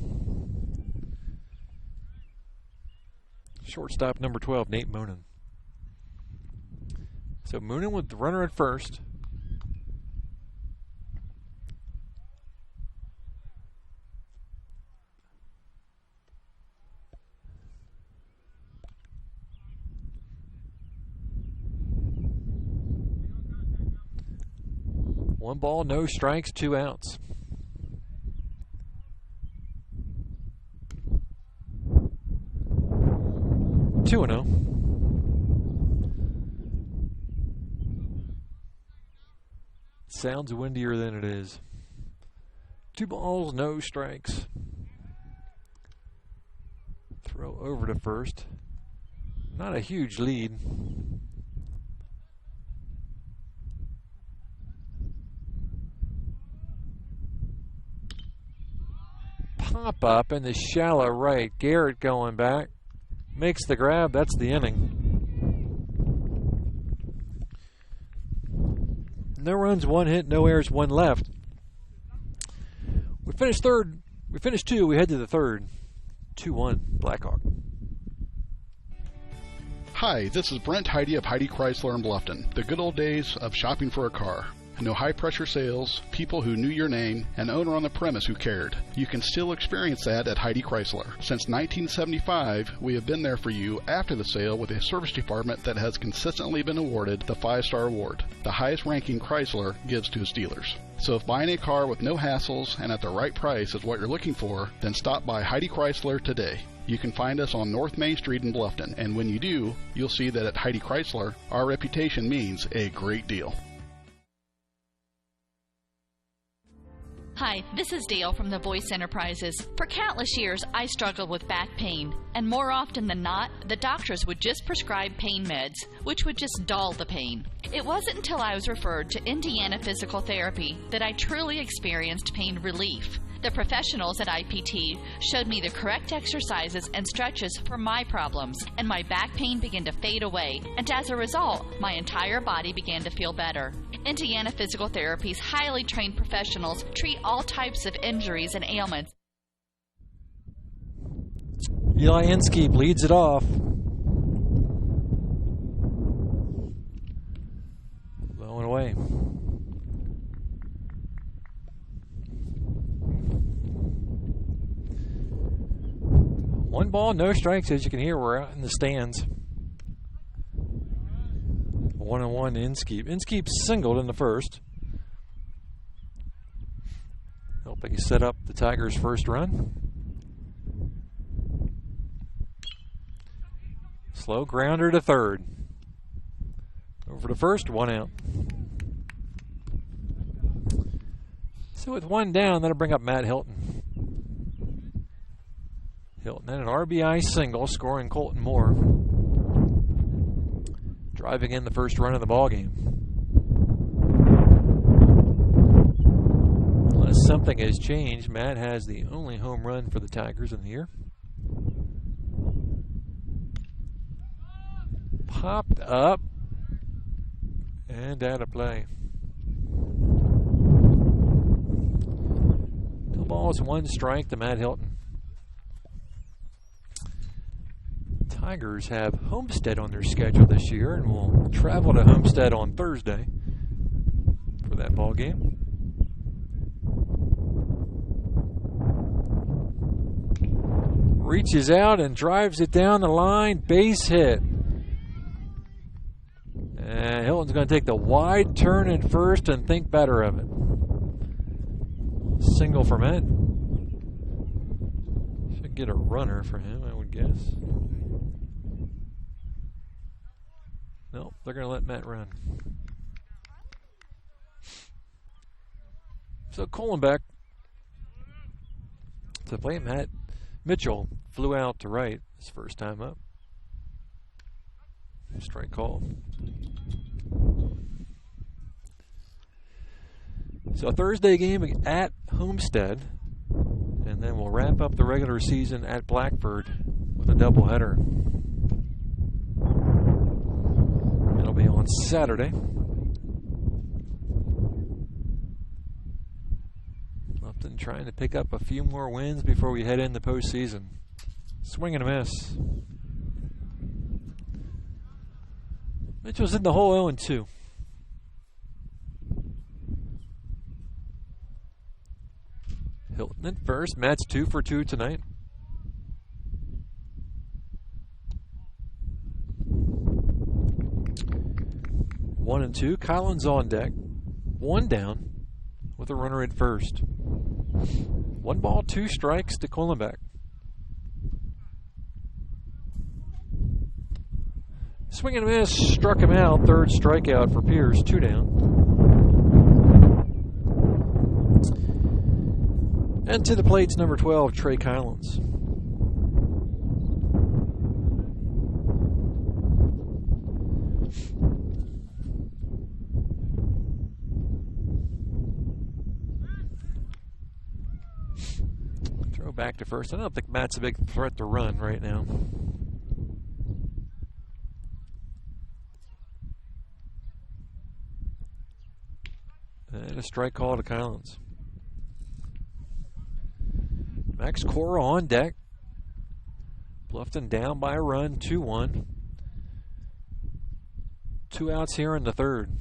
S2: Shortstop number 12, Nate Moonen. So Moonen with the runner at first. One ball, no strikes, 2 outs. Two and 0. Sounds windier than it is. 2 balls, no strikes. Throw over to first. Not a huge lead. Pop up in the shallow right. Garrett going back. Makes the grab. That's the inning. No runs, 1 hit, no errors, 1 left. We finished 3rd. We finished 2. We head to the 3rd. 2-1 Blackhawk.
S6: Hi, this is Brent Heidi of Heidi Chrysler in Bluffton. The good old days of shopping for a car. No high-pressure sales, people who knew your name, an owner on the premise who cared. You can still experience that at Heidi Chrysler. Since 1975, we have been there for you after the sale with a service department that has consistently been awarded the 5-star award, the highest ranking Chrysler gives to its dealers. So if buying a car with no hassles and at the right price is what you're looking for, then stop by Heidi Chrysler today. You can find us on North Main Street in Bluffton, and when you do, you'll see that at Heidi Chrysler, our reputation means a great deal.
S1: Hi, this is Dale from the Voice Enterprises. For countless years, I struggled with back pain, and more often than not, the doctors would just prescribe pain meds, which would just dull the pain. It wasn't until I was referred to Indiana Physical Therapy that I truly experienced pain relief. The professionals at IPT showed me the correct exercises and stretches for my problems, and my back pain began to fade away, and as a result, my entire body began to feel better. Indiana Physical Therapy's highly trained professionals treat all types of injuries and ailments.
S2: Eli Inskeep leads it off. Low and away. One ball, no strikes. As you can hear, we're out in the stands. 1-1 Inskeep. Inskeep singled in the first, helping set up the Tigers' first run. Slow grounder to third. Over to first, 1 out. So with 1 down, that'll bring up Matt Hilton. Hilton and an RBI single, scoring Colton Moore, driving in the first run of the ballgame. Unless something has changed, Matt has the only home run for the Tigers in the year. popped up and out of play. 2 balls, 1 strike to Matt Hilton. Tigers have Homestead on their schedule this year and will travel to Homestead on Thursday for that ball game. Reaches out and drives it down the line. Base hit. And Hilton's going to take the wide turn at first and think better of it. Single for Matt. Should get a runner for him, I would guess. Nope, they're going to let Matt run. So Kohlenbeck to play. Matt Mitchell flew out to right his first time up. Strike call. So a Thursday game at Homestead, and then we'll wrap up the regular season at Blackford with a doubleheader. It'll be on Saturday. Bluffton trying to pick up a few more wins before we head into postseason. Swing and a miss. Mitchell's in the hole 0-2. Hilton at first. Matt's 2 for 2 tonight. 1-2. Collins on deck. 1 down with a runner at first. 1 ball, 2 strikes to Kohlenbeck. Swing and a miss, struck him out. 3rd strikeout for Pierce, 2 down. And to the plate's number 12, Trey Collins. Throw back to first. I don't think Matt's a big threat to run right now. And a strike call to Collins. Max Cora on deck. Bluffton down by a run, 2-1. 2 outs here in the 3rd.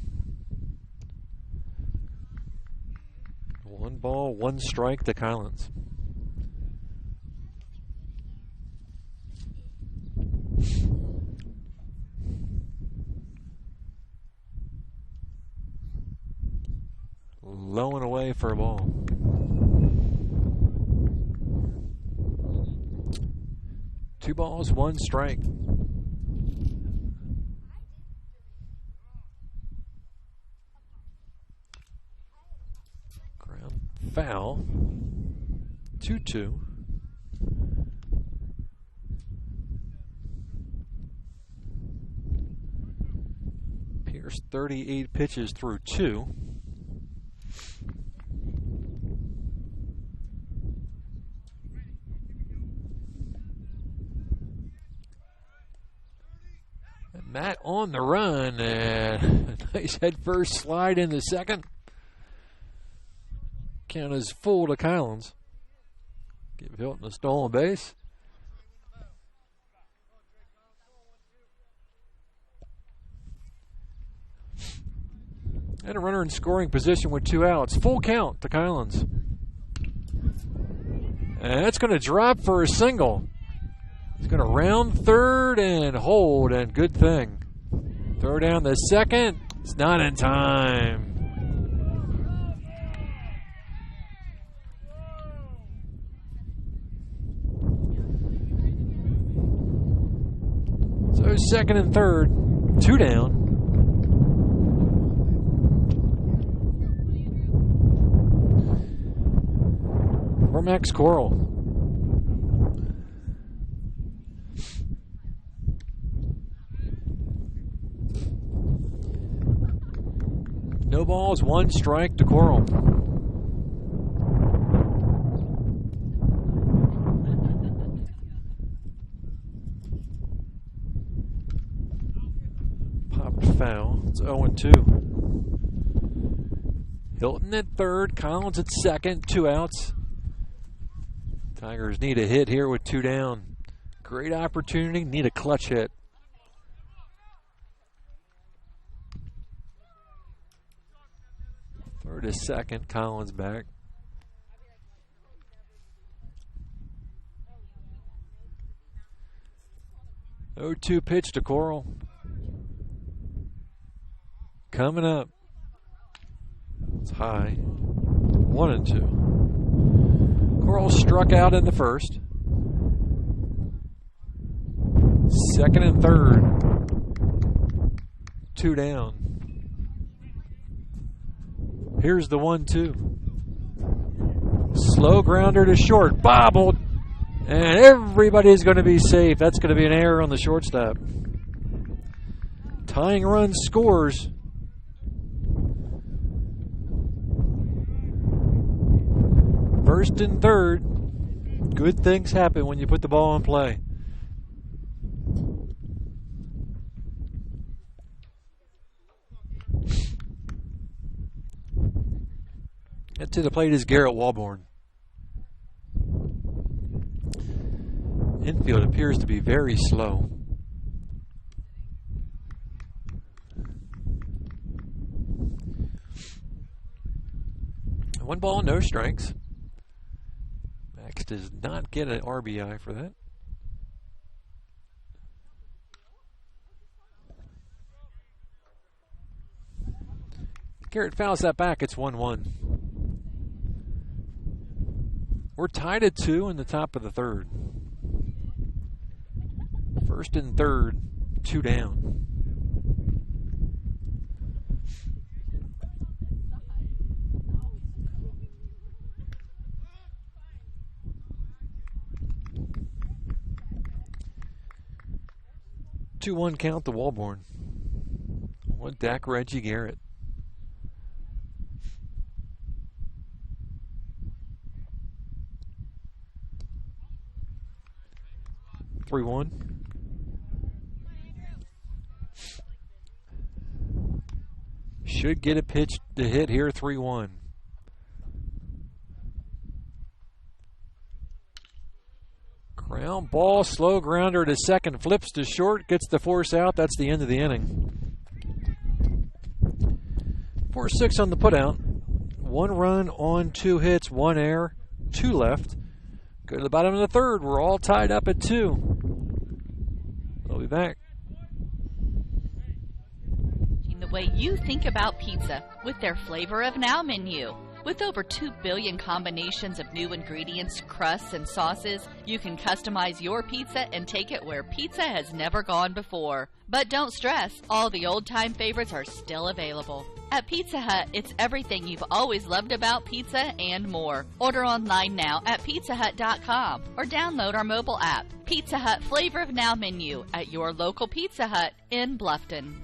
S2: 1 ball, 1 strike to Collins. Low and away for a ball. Two balls, 1 strike. Ground foul. 2-2. Pierce 38 pitches through 2. Matt on the run, and a nice head first slide in the 2nd. Count is full to Collins. Give Hilton a stolen base. And a runner in scoring position with 2 outs. Full count to Collins. And that's going to drop for a single. He's going to round 3rd and hold, and good thing. Throw down the 2nd. It's not in time. So 2nd and 3rd, 2 down. For Max Coral. No balls, 1 strike to Coral. 0-2. Hilton at third, Collins at second, 2 outs. Tigers need a hit here with 2 down. Great opportunity, need a clutch hit. Third to second, Collins back. Oh, 2 pitch to Coral. Coming up. It's high. 1-2. Coral struck out in the first. Second and third. 2 down. Here's the 1-2. Slow grounder to short. Bobbled. And everybody's going to be safe. That's going to be an error on the shortstop. Tying run scores. First and third. Good things happen when you put the ball in play. And to the plate is Garrett Walborn. Infield appears to be very slow. One ball, no strikes. Max does not get an RBI for that. Garrett fouls that back. It's 1-1. We're tied at 2 in the top of the third. First and third, 2 down. Two-one count to Walborn. One Dak Reggie Garrett. Three-one. Should get a pitch to hit here, 3-1. Ground ball, slow grounder to second, flips to short, gets the force out. That's the end of the inning. 4-6 on the putout. 1 run on 2 hits, 1 error, 2 left. Go to the bottom of the third. We're all tied up at 2. We'll be back.
S1: The way you think about pizza with their Flavor of Now menu. With over 2 billion combinations of new ingredients, crusts, and sauces, you can customize your pizza and take it where pizza has never gone before. But don't stress, all the old-time favorites are still available. At Pizza Hut, it's everything you've always loved about pizza and more. Order online now at pizzahut.com or download our mobile app. Pizza Hut Flavor of Now menu at your local Pizza Hut in Bluffton.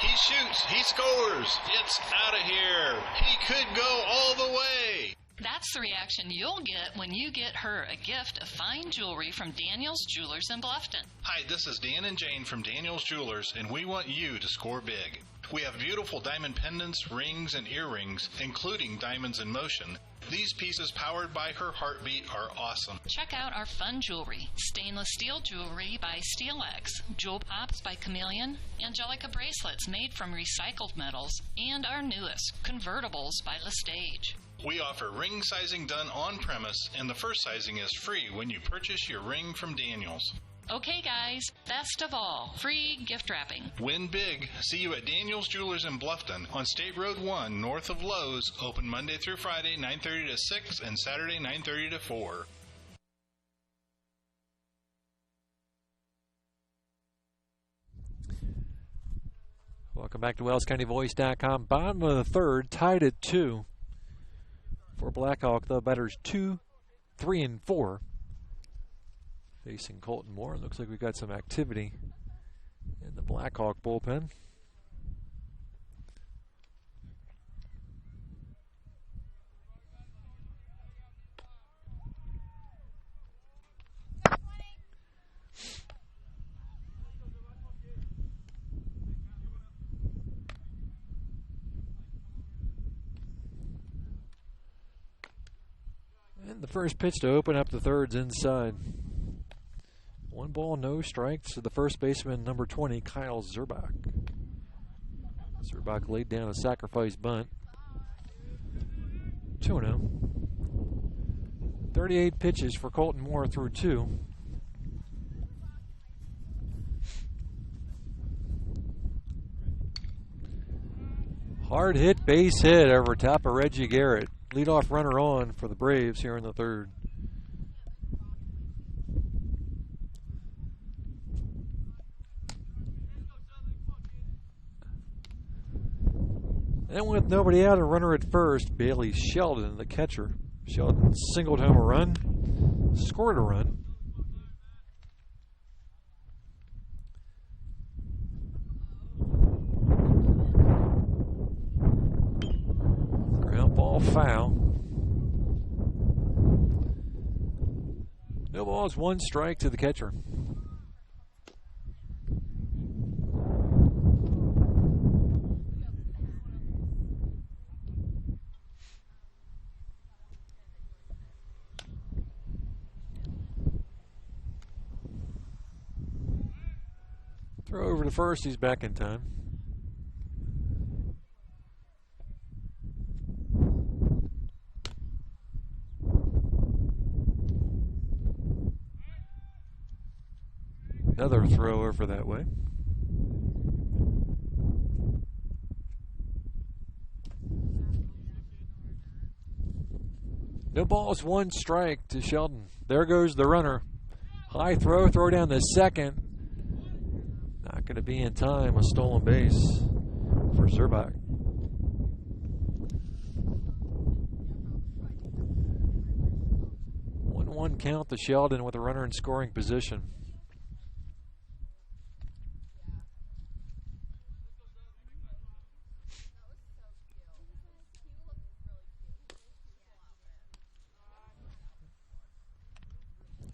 S10: He shoots, he scores, it's out of here. He could go all the way.
S11: That's the reaction you'll get when you get her a gift of fine jewelry from Daniel's Jewelers in Bluffton.
S10: Hi, this is Dan and Jane from Daniel's Jewelers, and we want you to score big. We have beautiful diamond pendants, rings, and earrings, including diamonds in motion. These pieces, powered by her heartbeat, are awesome.
S11: Check out our fun jewelry. Stainless steel jewelry by SteelX, Jewel Pops by Chameleon, Angelica bracelets made from recycled metals, and our newest, convertibles by Lestage.
S10: We offer ring sizing done on premise, and the first sizing is free when you purchase your ring from Daniel's.
S11: Okay, guys, best of all, free gift wrapping.
S10: Win big. See you at Daniel's Jewelers in Bluffton on State Road 1, north of Lowe's. Open Monday through Friday, 9:30 to 6, and Saturday, 9:30 to 4.
S2: Welcome back to WellsCountyVoice.com. Bottom of the third, tied at 2 for Blackhawk. The batters 2, 3, and 4. Facing Colton Moore. Looks like we've got some activity in the Blackhawk bullpen. And the first pitch to open up the thirds inside. 1 ball, no strikes to the first baseman, number 20, Kyle Zerbach. Zerbach laid down a sacrifice bunt. 2-0. 38 pitches for Colton Moore through 2. Hard hit base hit over top of Reggie Garrett. Leadoff runner on for the Braves here in the third. And with nobody out, a runner at first, Bailey Sheldon, the catcher. Sheldon singled home a run, scored a run. Ground ball foul. No balls, 1 strike to the catcher. Throw over to first, he's back in time. Another throw over that way. No balls, 1 strike to Sheldon. There goes the runner. High throw down the second. Not going to be in time. A stolen base for Zerbach. One count to Sheldon with a runner in scoring position.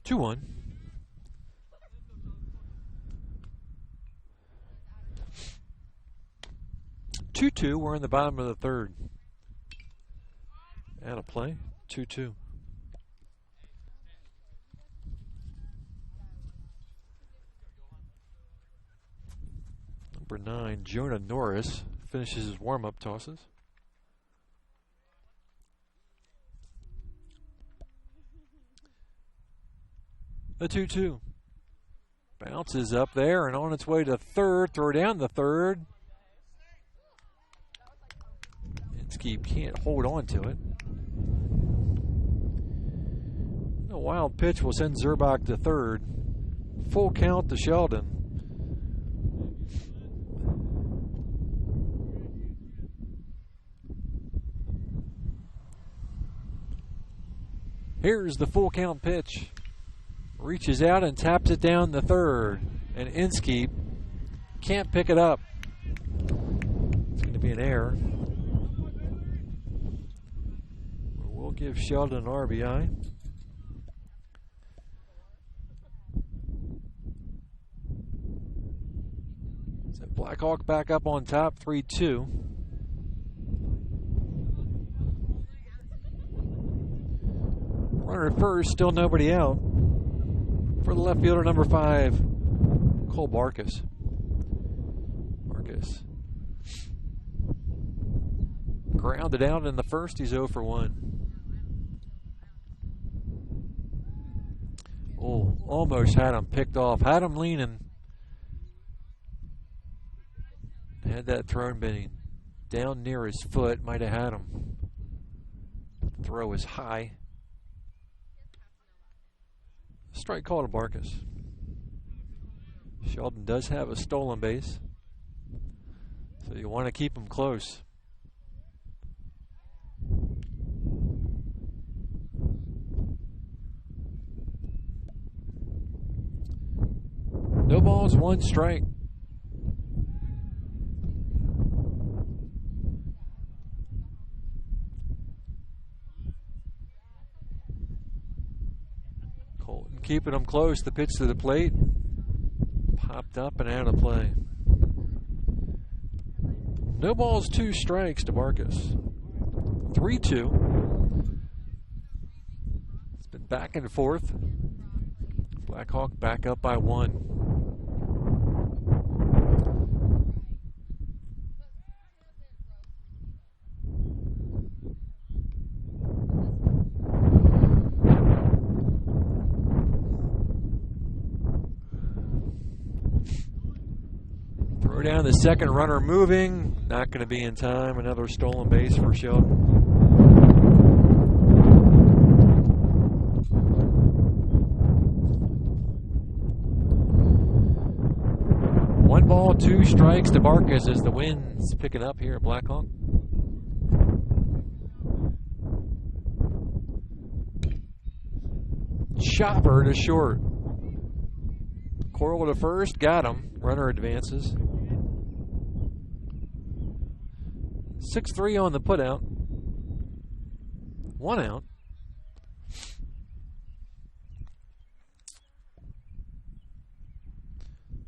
S2: Two one. 2-2. We're in the bottom of the third. Out of play. 2-2. Number 9, Jonah Norris, finishes his warm-up tosses. The 2-2. Bounces up there and on its way to third. Throw down the third. Inskeep can't hold on to it. A wild pitch will send Zerbach to third. Full count to Sheldon. Here's the full count pitch. Reaches out and taps it down the third. And Inskeep can't pick it up. It's going to be an error. We'll give Sheldon an RBI. So Blackhawk back up on top, 3-2. Runner at first, still nobody out. For the left fielder, number 5, Cole Barkas. Barkas grounded out in the first. He's 0 for 1. Oh, almost had him picked off. Had him leaning. Had that thrown been down near his foot. Might have had him. Throw is high. Strike call to Barkas. Sheldon does have a stolen base, so you want to keep him close. No balls, 1 strike. Colton keeping them close. The pitch to the plate. Popped up and out of play. No balls, 2 strikes to Barkas. 3-2. back and forth. Blackhawk back up by 1. Throw down the second runner moving. Not going to be in time. Another stolen base for Sheldon. 2 strikes to Marcus as the wind's picking up here at Blackhawk. Chopper to short. Coral to first, got him. Runner advances. 6-3 on the putout. 1 out.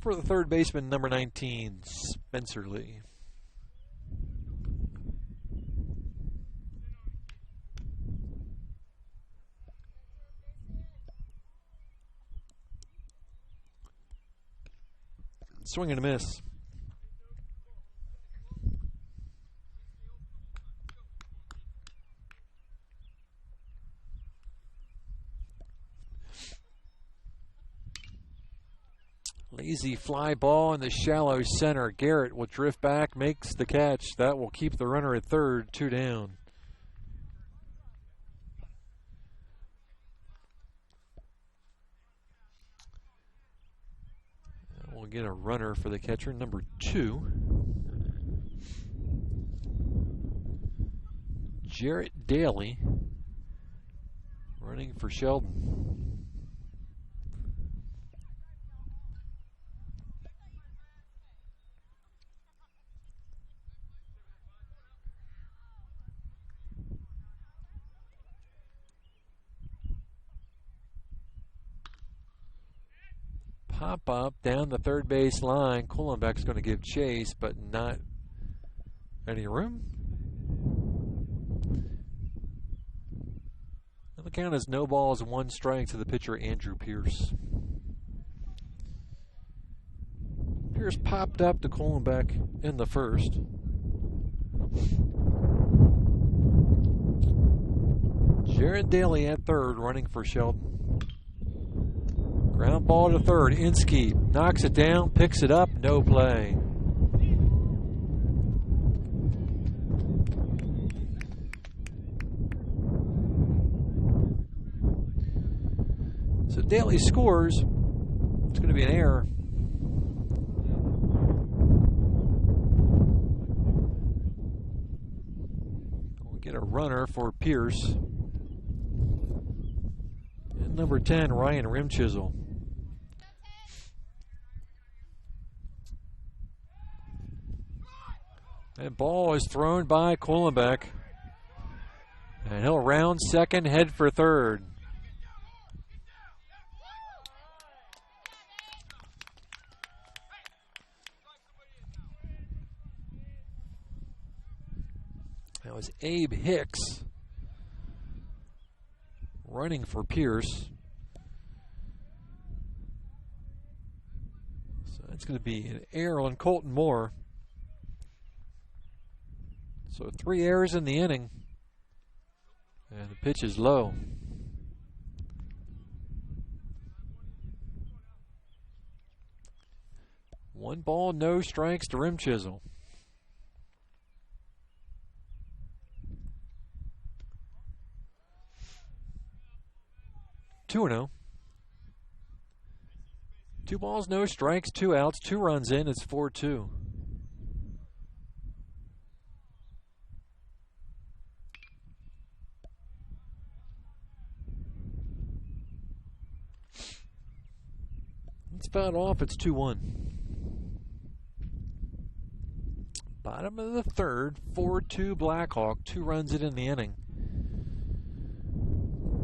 S2: For the third baseman, number 19, Spencer Lee. Swing and a miss. Lazy fly ball in the shallow center. Garrett will drift back, makes the catch. That will keep the runner at third, 2 down. We'll get a runner for the catcher, number 2. Jarrett Daly running for Sheldon. Pop up down the third base line. Kuhlenbeck's going to give chase, but not any room. And the count is no balls, 1 strike to the pitcher, Andrew Pierce. Pierce popped up to Kuhlenbeck in the first. Jared Daly at third, running for Sheldon. Ground ball to third. Inskeep knocks it down, picks it up, no play. So Daly scores. It's going to be an error. We'll get a runner for Pierce. And number 10, Ryan Rimchisel. That ball is thrown by Kuhlenbeck. And he'll round second, head for third. That was Abe Hicks running for Pierce. So that's going to be an error on Colton Moore. So 3 errors in the inning. And the pitch is low. One ball, no strikes to Rimchisel. Two 2-0. 2 balls, no strikes, 2 outs, 2 runs in. It's 4-2. It's fouled off. It's 2-1. Bottom of the third, 4-2 Blackhawk. 2 runs in the inning.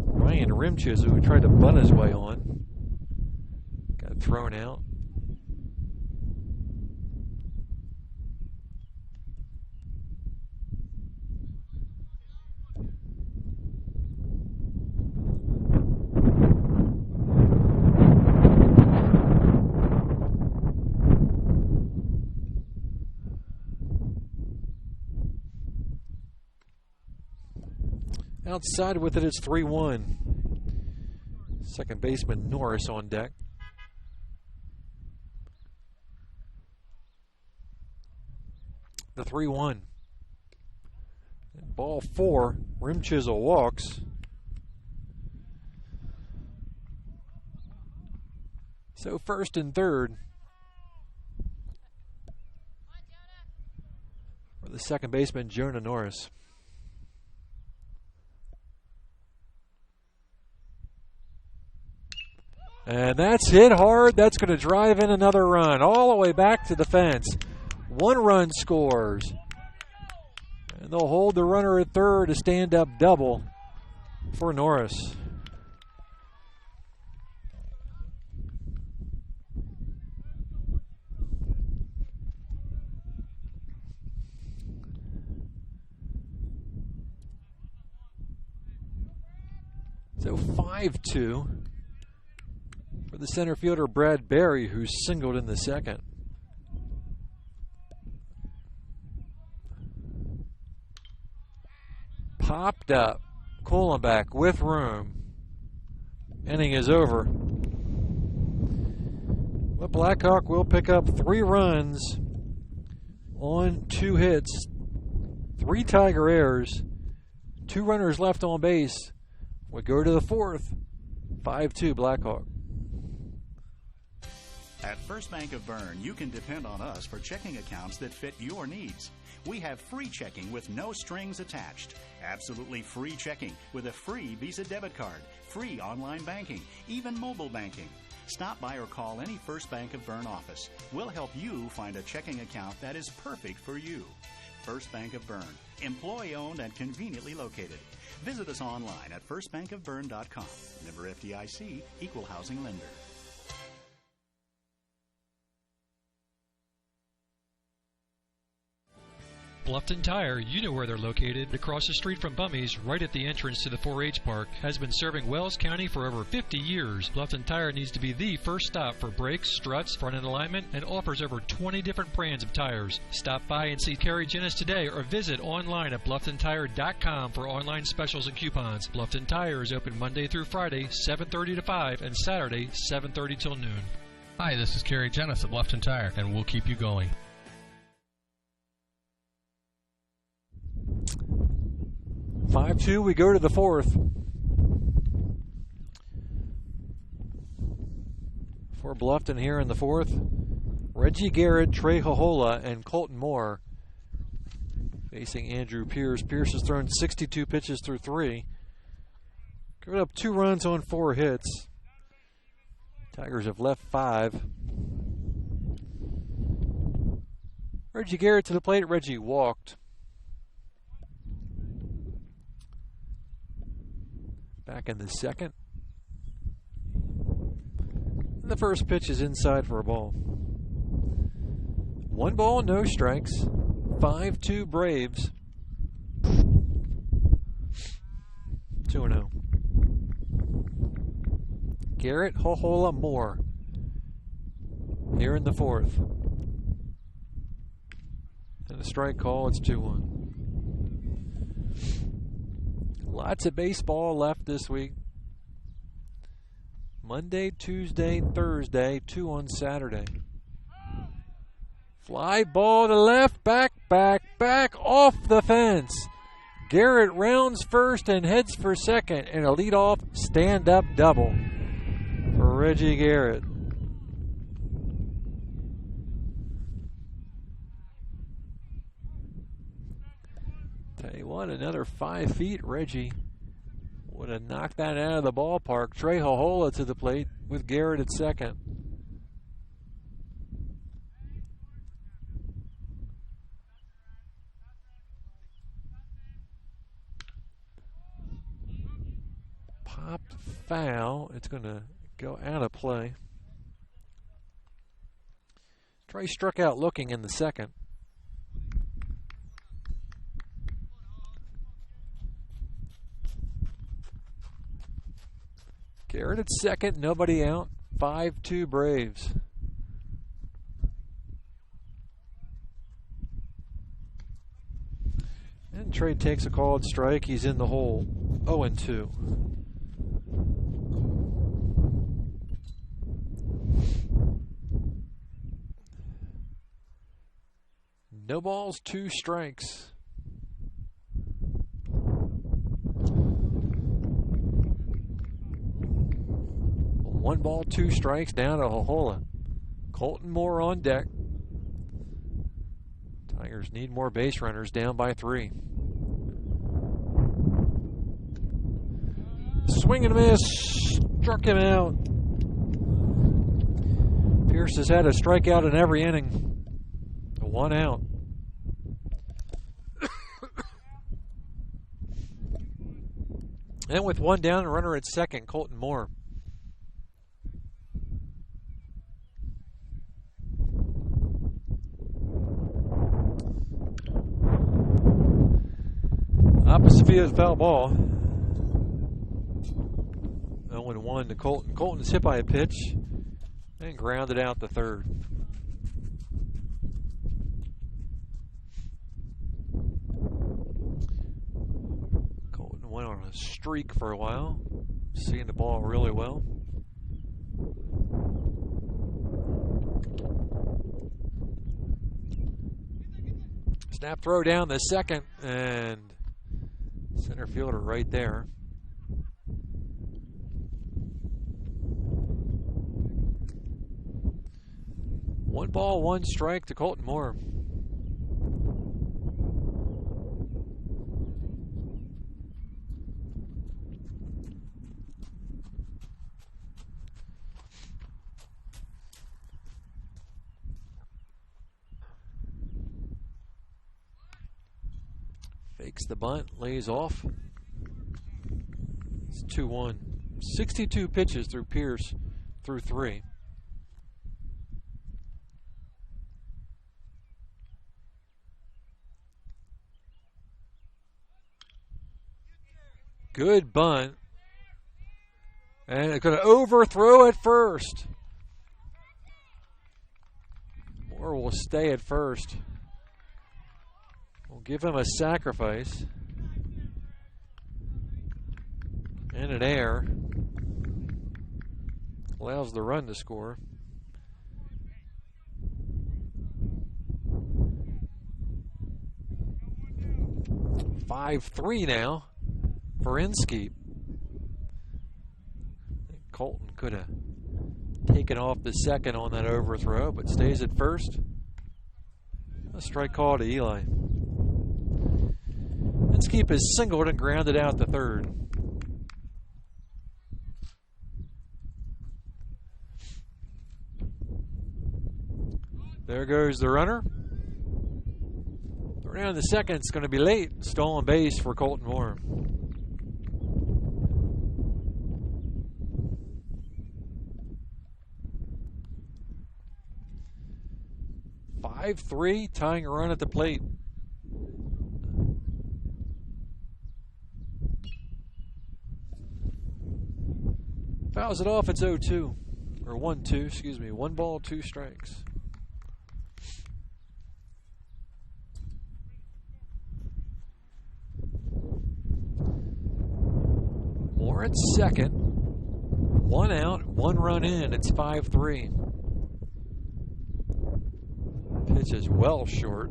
S2: Ryan Rimchisel, who tried to bunt his way on, got thrown out. Outside with it, it's 3-1. Second baseman Norris on deck. The 3-1. Ball 4. Rim Chisel walks. So first and third for the second baseman, Jonah Norris. And that's hit hard. That's going to drive in another run all the way back to the fence. 1 run scores. And they'll hold the runner at third, a stand-up double for Norris. So 5-2 for the center fielder, Brad Berry, who singled in the second. Popped up. Kohlenbeck with room. Inning is over. But Blackhawk will pick up 3 runs on 2 hits, 3 Tiger errors, 2 runners left on base. We go to the 4th. 5-2 Blackhawk.
S3: At First Bank of Bern, you can depend on us for checking accounts that fit your needs. We have free checking with no strings attached. Absolutely free checking with a free Visa debit card, free online banking, even mobile banking. Stop by or call any First Bank of Bern office. We'll help you find a checking account that is perfect for you. First Bank of Bern, employee-owned and conveniently located. Visit us online at firstbankofbern.com. Member FDIC, Equal Housing Lender.
S5: Bluffton Tire, you know where they're located. Across the street from Bummy's, right at the entrance to the 4-H park, has been serving Wells County for over 50 years. Bluffton Tire needs to be the first stop for brakes, struts, front-end alignment, and offers over 20 different brands of tires. Stop by and see Terry Jennis today or visit online at BlufftonTire.com for online specials and coupons. Bluffton Tire is open Monday through Friday, 7:30 to 5, and Saturday, 7:30 till noon.
S9: Hi, this is Kerry Jennis at Bluffton Tire, and we'll keep you going.
S2: 5-2, we go to the 4th. For Bluffton here in the 4th, Reggie Garrett, Trey Hohola, and Colton Moore facing Andrew Pierce. Pierce has thrown 62 pitches through 3. Given up 2 runs on 4 hits. Tigers have left 5. Reggie Garrett to the plate. Reggie walked. Back in the second. And the first pitch is inside for a ball. 1 ball, no strikes. 5-2 Braves. 2-0. Garrett, Hohola, Moore. Here in the 4th. And a strike call, it's 2-1. Lots of baseball left this week. Monday, Tuesday, Thursday, 2 on Saturday. Fly ball to left, back, off the fence. Garrett rounds first and heads for second, and a leadoff stand-up double for Reggie Garrett. Tell you what, another 5 feet, Reggie would have knocked that out of the ballpark. Trey Hohola to the plate with Garrett at second. Popped foul. It's going to go out of play. Trey struck out looking in the second. Garrett at second, nobody out. 5-2 Braves. And Trey takes a called strike. He's in the hole. 0-2. No balls, 2 strikes. One ball, 2 strikes down to Hohola. Colton Moore on deck. Tigers need more base runners, down by 3. Swing and a miss. Struck him out. Pierce has had a strikeout in every inning. 1 out. And with 1 down, runner at second, Colton Moore. Opposite field, foul ball. 0-1 to Colton. Colton's hit by a pitch and grounded out the third. Colton went on a streak for a while, seeing the ball really well. Snap throw down the second, and center fielder right there. One ball, 1 strike to Colton Moore. Fakes the bunt, lays off. It's 2-1. 62 pitches through Pierce through 3. Good bunt. And it's going to overthrow at first. Moore will stay at first. We'll give him a sacrifice. And an error. Allows the run to score. "5-3 now for Inskeep. Colton could have taken off the second on that overthrow, but stays at first. A strike call to Eli. Inskeep is singled and grounded out the third. There goes the runner. Around the second, it's going to be late. Stolen base for Colton Moore. "5-3, tying a run at the plate. Fouls it off, it's 0-2. Or 1-2, excuse me. 1 ball, 2 strikes. Moore at second. 1 out, 1 run in. It's 5-3. Pitch is well short.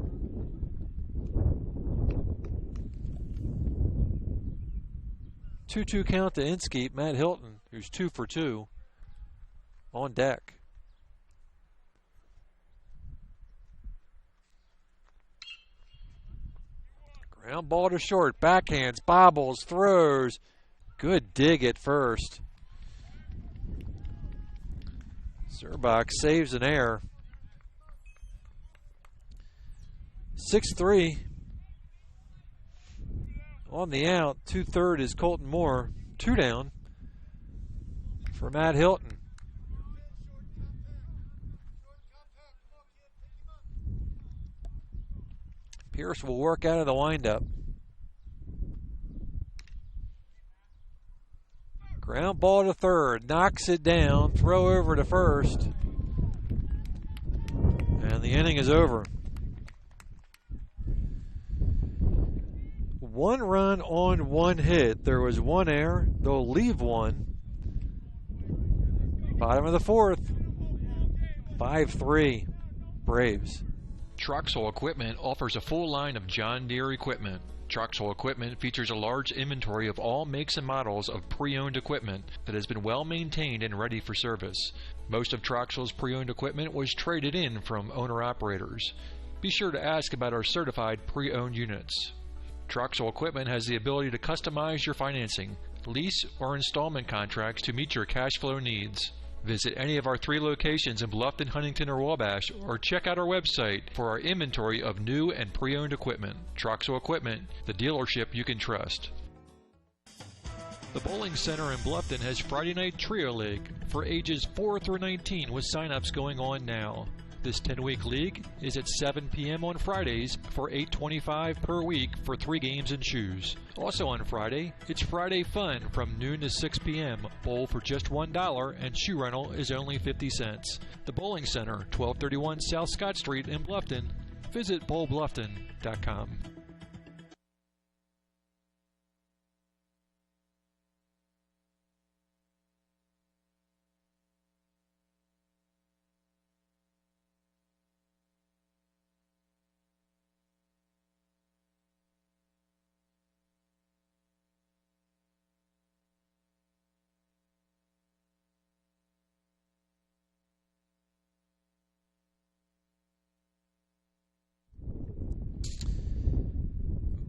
S2: Two-two count to Inskeep. Matt Hilton, who's 2 for 2, on deck. Ground ball to short. Backhands, bobbles, throws. Good dig at first. Zerbach saves an error. 6-3. On the out, 2/3 is Colton Moore. 2 down for Matt Hilton. Pierce will work out of the windup. Ground ball to third, knocks it down, throw over to first, and the inning is over. 1 run on 1 hit. There was 1 error. They'll leave 1. Bottom of the 4th. 5-3 Braves.
S5: Troxel Equipment offers a full line of John Deere equipment. Troxel Equipment features a large inventory of all makes and models of pre-owned equipment that has been well maintained and ready for service. Most of Troxel's pre-owned equipment was traded in from owner-operators. Be sure to ask about our certified pre-owned units. Troxel Equipment has the ability to customize your financing, lease, or installment contracts to meet your cash flow needs. Visit any of our 3 locations in Bluffton, Huntington, or Wabash, or check out our website for our inventory of new and pre-owned equipment. Troxel Equipment, the dealership you can trust. The Bowling Center in Bluffton has Friday Night Trio League for ages 4 through 19 with sign-ups going on now. This 10-week league is at 7 p.m. on Fridays for $8.25 per week for 3 games and shoes. Also on Friday, it's Friday Fun from noon to 6 p.m. Bowl for just $1 and shoe rental is only 50 cents. The Bowling Center, 1231 South Scott Street in Bluffton. Visit bowlbluffton.com.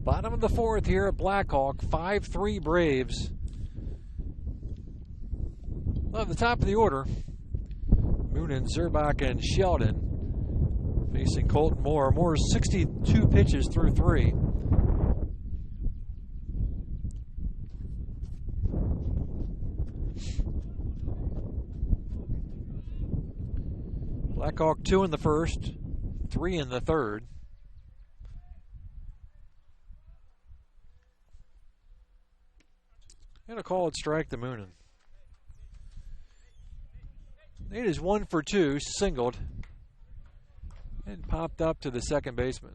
S2: Bottom of the 4th here at Blackhawk, 5-3 Braves. Well, at the top of the order, Moonen, Zerbach, and Sheldon facing Colton Moore. Moore's 62 pitches through 3. Blackhawk 2 in the first, 3 in the third. And a called strike to Moonen. Nate is 1 for 2, singled, and popped up to the second baseman.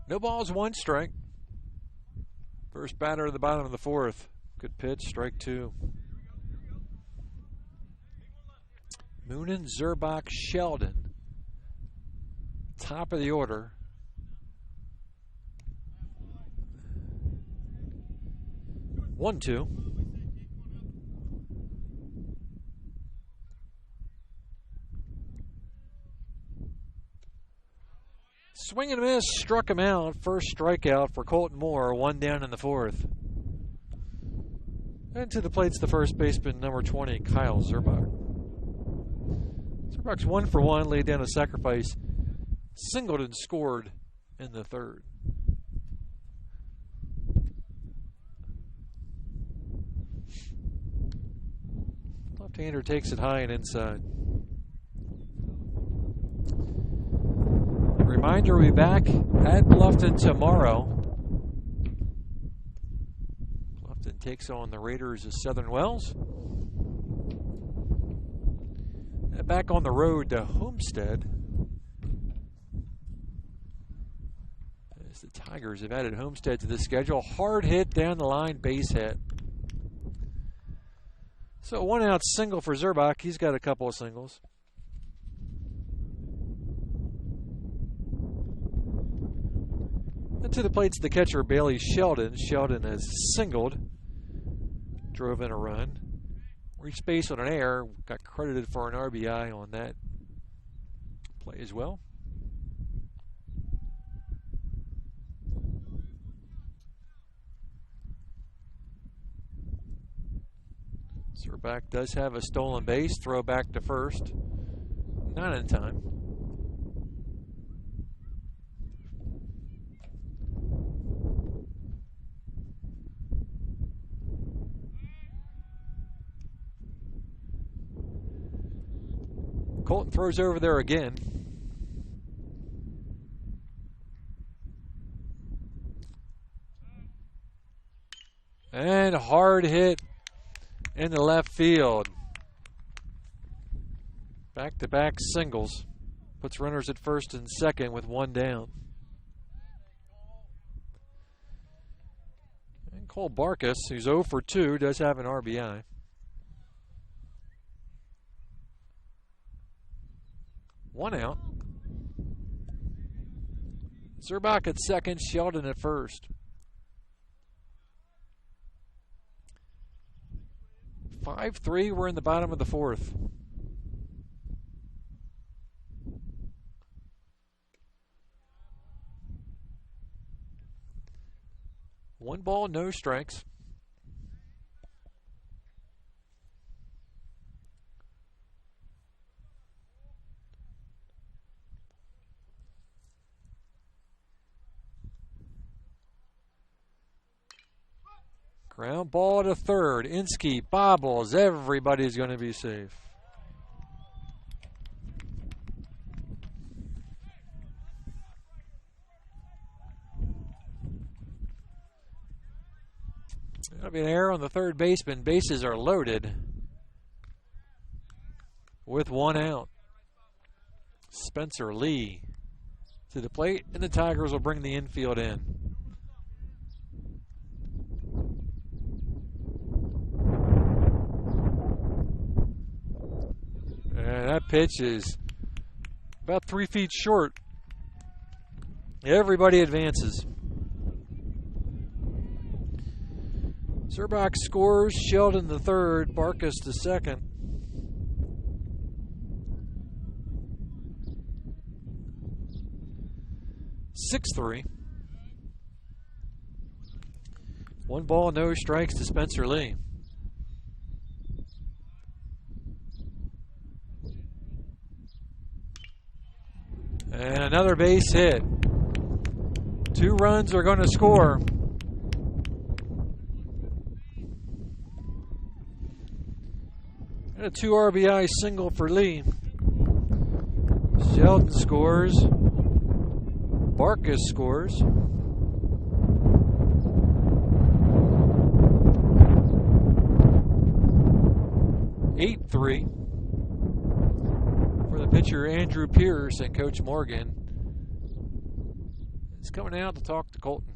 S2: No balls, 1 strike. First batter at the bottom of the 4th. Good pitch, strike 2. Moonen, Zerbach, Sheldon. Top of the order. One, 2. Swing and a miss, struck him out. First strikeout for Colton Moore, 1 down in the 4th. And to the plate's the first baseman, number 20, Kyle Zerbach. Zerbach's 1 for 1, laid down a sacrifice, singled and scored in the 3rd. Left-hander takes it high and inside. Reminder, we'll be back at Bluffton tomorrow. Takes on the Raiders of Southern Wells. And back on the road to Homestead, as the Tigers have added Homestead to the schedule. Hard hit down the line, base hit. So 1 out single for Zerbach. He's got a couple of singles. And to the plate's the catcher, Bailey Sheldon. Sheldon has singled. Drove in a run. Reached base on an error. Got credited for an RBI on that play as well. Zerbach does have a stolen base. Throw back to first. Not in time. Colton throws over there again. And hard hit in the left field. Back-to-back singles. Puts runners at first and second with one down. And Cole Barkas, who's 0 for 2, does have an RBI. One out. Zerbach at second, Sheldon at first. 5-3, we're in the bottom of the fourth. One ball, no strikes. Ground ball to third. Inskeep bobbles. Everybody's going to be safe. That'll be an error on the third baseman. Bases are loaded with one out. Spencer Lee to the plate, and the Tigers will bring the infield in. And that pitch is about 3 feet short. Everybody advances. Zerbach scores, Sheldon the third, Barkas the second. (6-3). One ball, no strikes to Spencer Lee. And another base hit. 2 runs are going to score. And a 2 RBI single for Lee. Sheldon scores. Barkas scores. (8-3). For the pitcher, Andrew Pierce, and Coach Morgan is coming out to talk to Colton.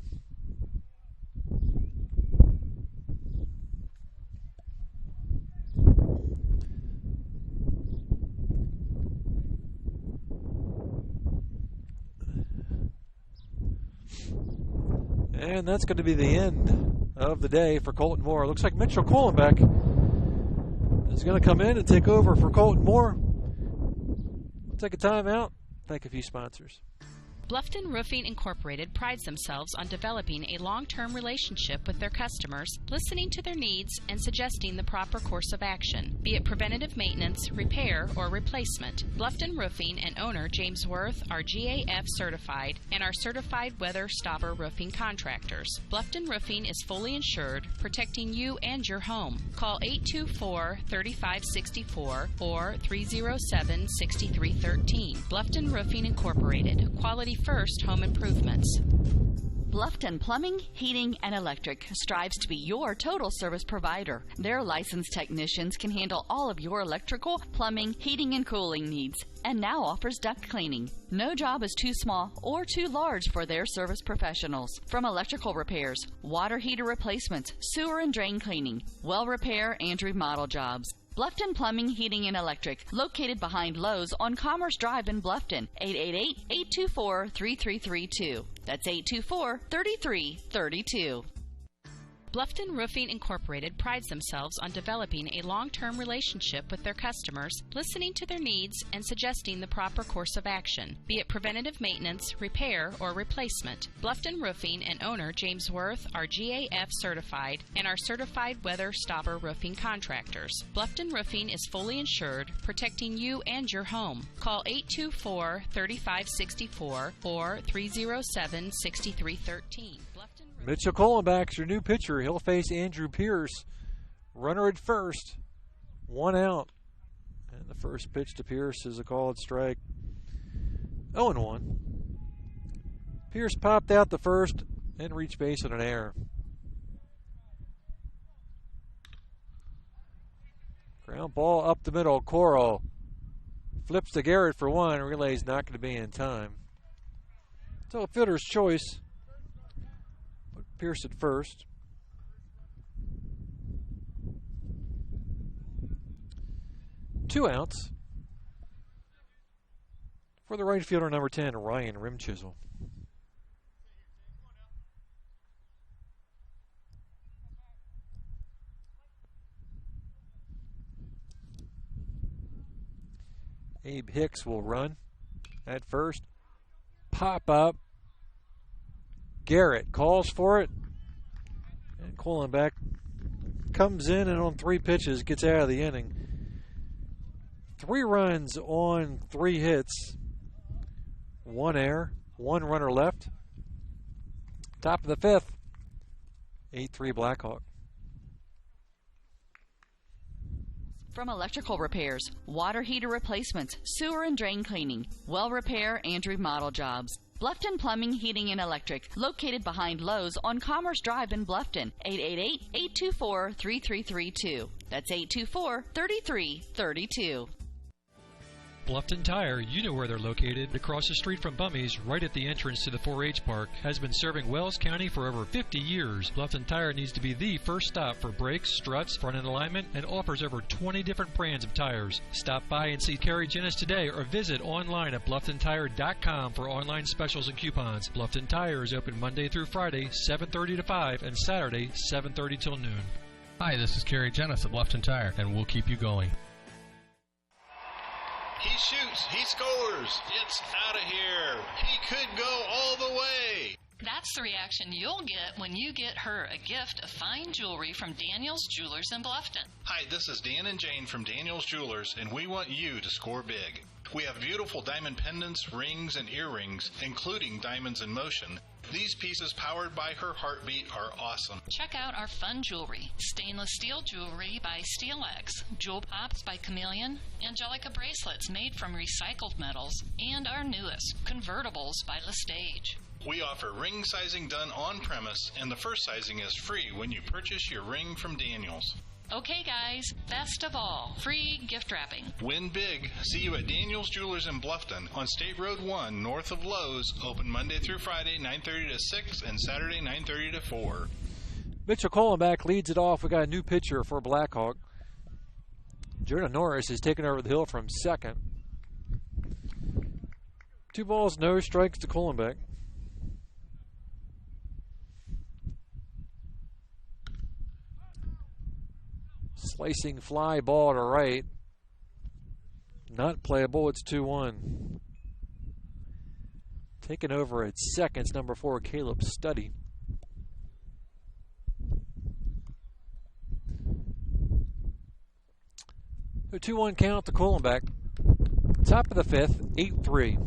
S2: And that's going to be the end of the day for Colton Moore. Looks like Mitchell Kohlenbeck is going to come in and take over for Colton Moore. We'll take a time out. Thank a few sponsors.
S4: Bluffton Roofing Incorporated prides themselves on developing a long-term relationship with their customers, listening to their needs and suggesting the proper course of action, be it preventative maintenance, repair, or replacement. Bluffton Roofing and owner James Worth are GAF certified and are certified weather stopper roofing contractors. Bluffton Roofing is fully insured, protecting you and your home. Call 824-3564 or 307-6313. Bluffton Roofing Incorporated. Quality first home improvements.
S1: Bluffton Plumbing, Heating, and Electric strives to be your total service provider. Their licensed technicians can handle all of your electrical, plumbing, heating, and cooling needs, and now offers duct cleaning. No job is too small or too large for their service professionals. From electrical repairs, water heater replacements, sewer and drain cleaning, well repair, and remodel jobs. Bluffton Plumbing, Heating, and Electric, located behind Lowe's on Commerce Drive in Bluffton, 888-824-3332. That's 824-3332.
S4: Bluffton Roofing Incorporated prides themselves on developing a long-term relationship with their customers, listening to their needs and suggesting the proper course of action, be it preventative maintenance, repair, or replacement. Bluffton Roofing and owner James Worth are GAF certified and are certified weather stopper roofing contractors. Bluffton Roofing is fully insured, protecting you and your home. Call 824-3564 or 307-6313.
S2: Mitchell Kohlenbeck's your new pitcher. He'll face Andrew Pierce. Runner at first. One out. And the first pitch to Pierce is a called strike. 0-1. Pierce popped out the first and reached base on an error. Ground ball up the middle. Coral flips to Garrett for one. Relay's not going to be in time. So a fielder's choice. But Pierce at first. Two outs for the right fielder, number 10, Ryan Rimchisel. Abe Hicks will run at first. Pop up. Garrett calls for it. And Kohlenbeck comes in and on 3 pitches gets out of the inning. 3 runs on 3 hits. 1 error. 1 runner left. Top of the 5th. 8-3 Blackhawk.
S1: From electrical repairs, water heater replacements, sewer and drain cleaning, well repair and remodel jobs. Bluffton Plumbing, Heating, and Electric, located behind Lowe's on Commerce Drive in Bluffton, 888-824-3332. That's 824-3332.
S5: Bluffton Tire, you know where they're located, across the street from Bummy's, right at the entrance to the 4-H park, has been serving Wells County for over 50 years. Bluffton Tire needs to be the first stop for brakes, struts, front end alignment, and offers over 20 different brands of tires. Stop by and see Kerry Jennis today or visit online at BlufftonTire.com for online specials and coupons. Bluffton Tire is open Monday through Friday, 7:30 to 5, and Saturday, 7:30 till noon.
S9: Hi, this is Kerry Jennis at Bluffton Tire, and we'll keep you going.
S10: He shoots. He scores. It's out of here. He could go all the way.
S11: That's the reaction you'll get when you get her a gift of fine jewelry from Daniel's Jewelers in Bluffton.
S10: Hi, this is Dan and Jane from Daniel's Jewelers, and we want you to score big. We have beautiful diamond pendants, rings, and earrings, including diamonds in motion. These pieces, powered by her heartbeat, are awesome.
S11: Check out our fun jewelry. Stainless steel jewelry by SteelX, jewel pops by Chameleon, Angelica bracelets made from recycled metals, and our newest, convertibles by Lestage.
S10: We offer ring sizing done on premise, and the first sizing is free when you purchase your ring from Daniel's.
S11: Okay, guys, best of all, free gift wrapping.
S10: Win big. See you at Daniel's Jewelers in Bluffton on State Road 1, north of Lowe's. Open Monday through Friday, 9:30 to 6, and Saturday, 9:30 to 4.
S2: Mitchell Kohlenbeck leads it off. We got a new pitcher for Blackhawk. Jonah Norris is taking over the hill from second. 2 balls, no strikes to Kohlenbeck. Slicing fly ball to right. Not playable. It's 2-1. Taking over at seconds, number 4, Caleb Studdy. So 2-1 count to Kohlenbeck. Top of the 5th, 8-3.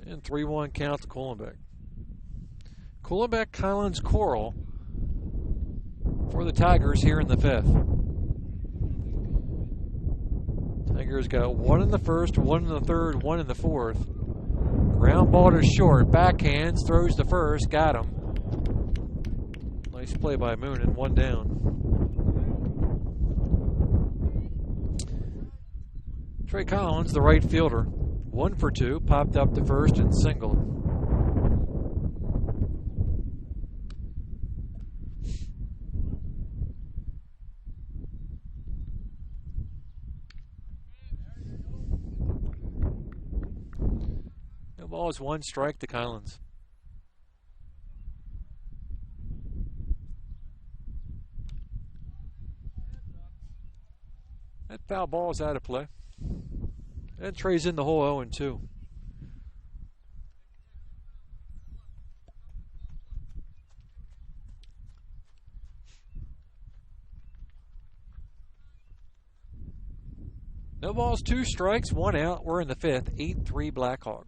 S2: And 3-1 count to Kohlenbeck. Kohlenbeck, Collins, Coral for the Tigers here in the 5th. Tigers got 1 in the 1st, 1 in the 3rd, 1 in the 4th. Ground ball to short, backhands, throws to first, got him. Nice play by Moonen, 1 down. Trey Collins, the right fielder, 1 for 2, popped up to first and singled. Ball is 1 strike to Collins. That foul ball is out of play. And Trey's in the hole 0-2. No balls, 2 strikes, 1 out. We're in the 5th, 8-3 Blackhawk.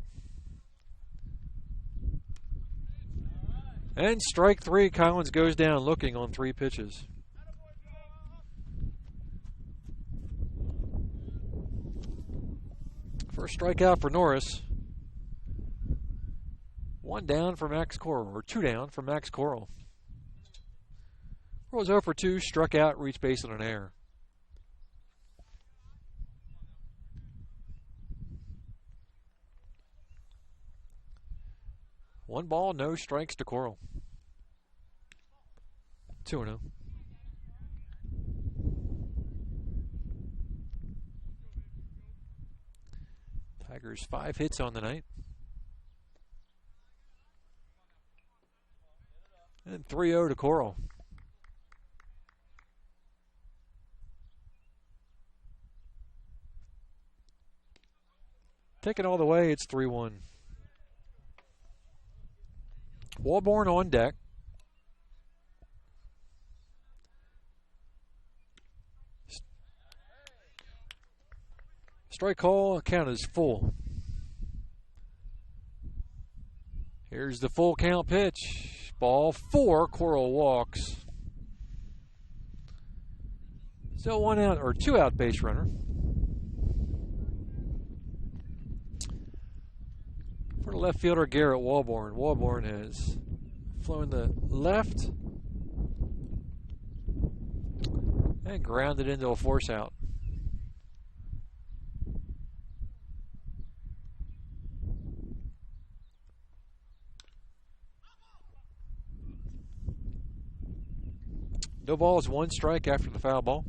S2: And strike 3, Collins goes down looking on 3 pitches. First strikeout for Norris. 1 down for Max Coral, or 2 down for Max Coral. Was 0 for 2, struck out, reached base on an error. One ball, no strikes to Coral. 2-0. Tigers 5 hits on the night. And 3-0 to Coral. Take it all the way, it's 3-1. Walborn on deck. Strike call, count is full. Here's the full count pitch. Ball 4, Coral walks. Still 1 out, or 2 out base runner. For the left fielder, Garrett Walborn. Walborn has flown the left and grounded into a force out. No balls, 1 strike after the foul ball.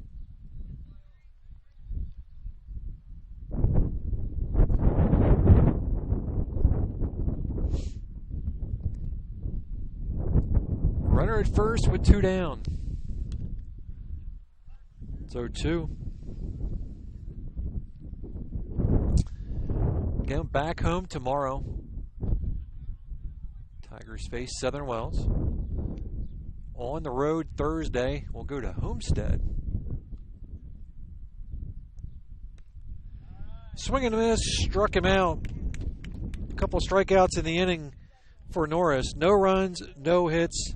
S2: Runner at first with 2 down. So 2. Again, back home tomorrow. Tigers face Southern Wells. On the road Thursday, we'll go to Homestead. Swing and a miss, struck him out. A couple strikeouts in the inning for Norris. No runs, no hits,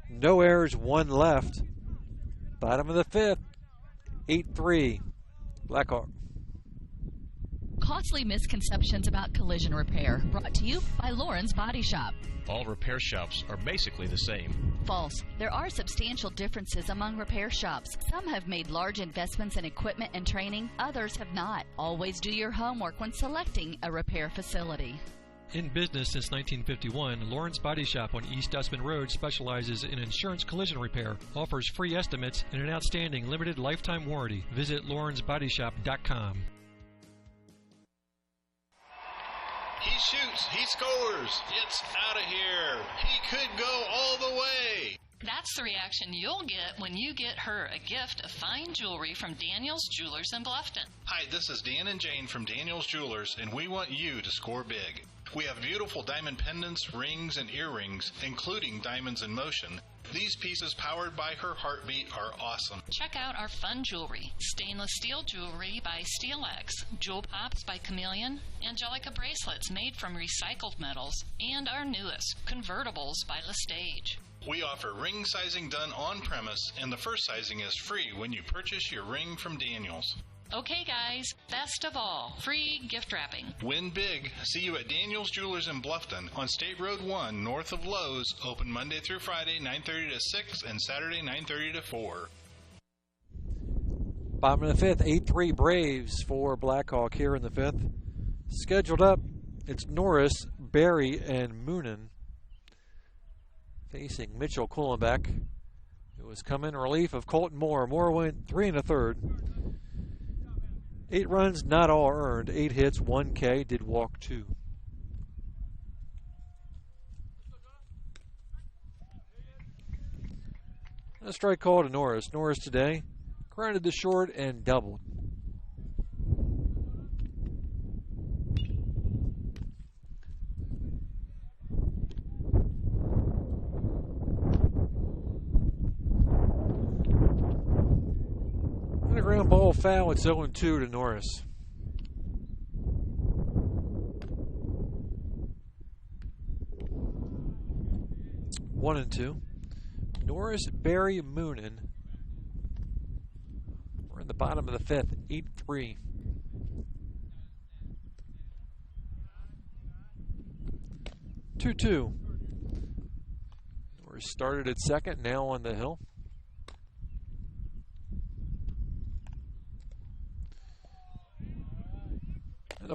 S2: no errors, 1 left. Bottom of the 5th, 8-3, Blackhawk.
S1: Costly misconceptions about collision repair, brought to you by Lauren's Body Shop.
S9: All repair shops are basically the same.
S1: False. There are substantial differences among repair shops. Some have made large investments in equipment and training, others have not. Always do your homework when selecting a repair facility.
S5: In business since 1951, Lauren's Body Shop on East Dustman Road specializes in insurance collision repair, offers free estimates, and an outstanding limited lifetime warranty. Visit lawrensbodyshop.com.
S10: He shoots, he scores, it's out of here. He could go all the way.
S11: That's the reaction you'll get when you get her a gift of fine jewelry from Daniel's Jewelers in Bluffton.
S10: Hi, this is Dan and Jane from Daniel's Jewelers, and we want you to score big. We have beautiful diamond pendants, rings, and earrings, including diamonds in motion. These pieces, powered by her heartbeat, are awesome.
S11: Check out our fun jewelry. Stainless steel jewelry by SteelX, Jewel Pops by Chameleon, Angelica bracelets made from recycled metals, and our newest, convertibles by Lestage.
S10: We offer ring sizing done on premise, and the first sizing is free when you purchase your ring from Daniel's.
S11: Okay, guys, best of all, free gift wrapping.
S10: Win big. See you at Daniel's Jewelers in Bluffton on State Road 1, north of Lowe's. Open Monday through Friday, 9:30 to 6, and Saturday, 9:30 to 4.
S2: Bottom of the 5th, 8-3 Braves for Blackhawk here in the 5th. Scheduled up, it's Norris, Berry, and Moonen facing Mitchell Kuhlenbeck, who was come in relief of Colton Moore. Moore went 3 1/3. 8 runs, not all earned. 8 hits, 1 K, did walk 2. A strike call to Norris. Norris today grounded to short and doubled. And a ground ball foul. It's 0-2 to Norris. One and 2. Norris, Berry, Moonen. We're in the bottom of the 5th, 8-3. Norris started at second, now on the hill.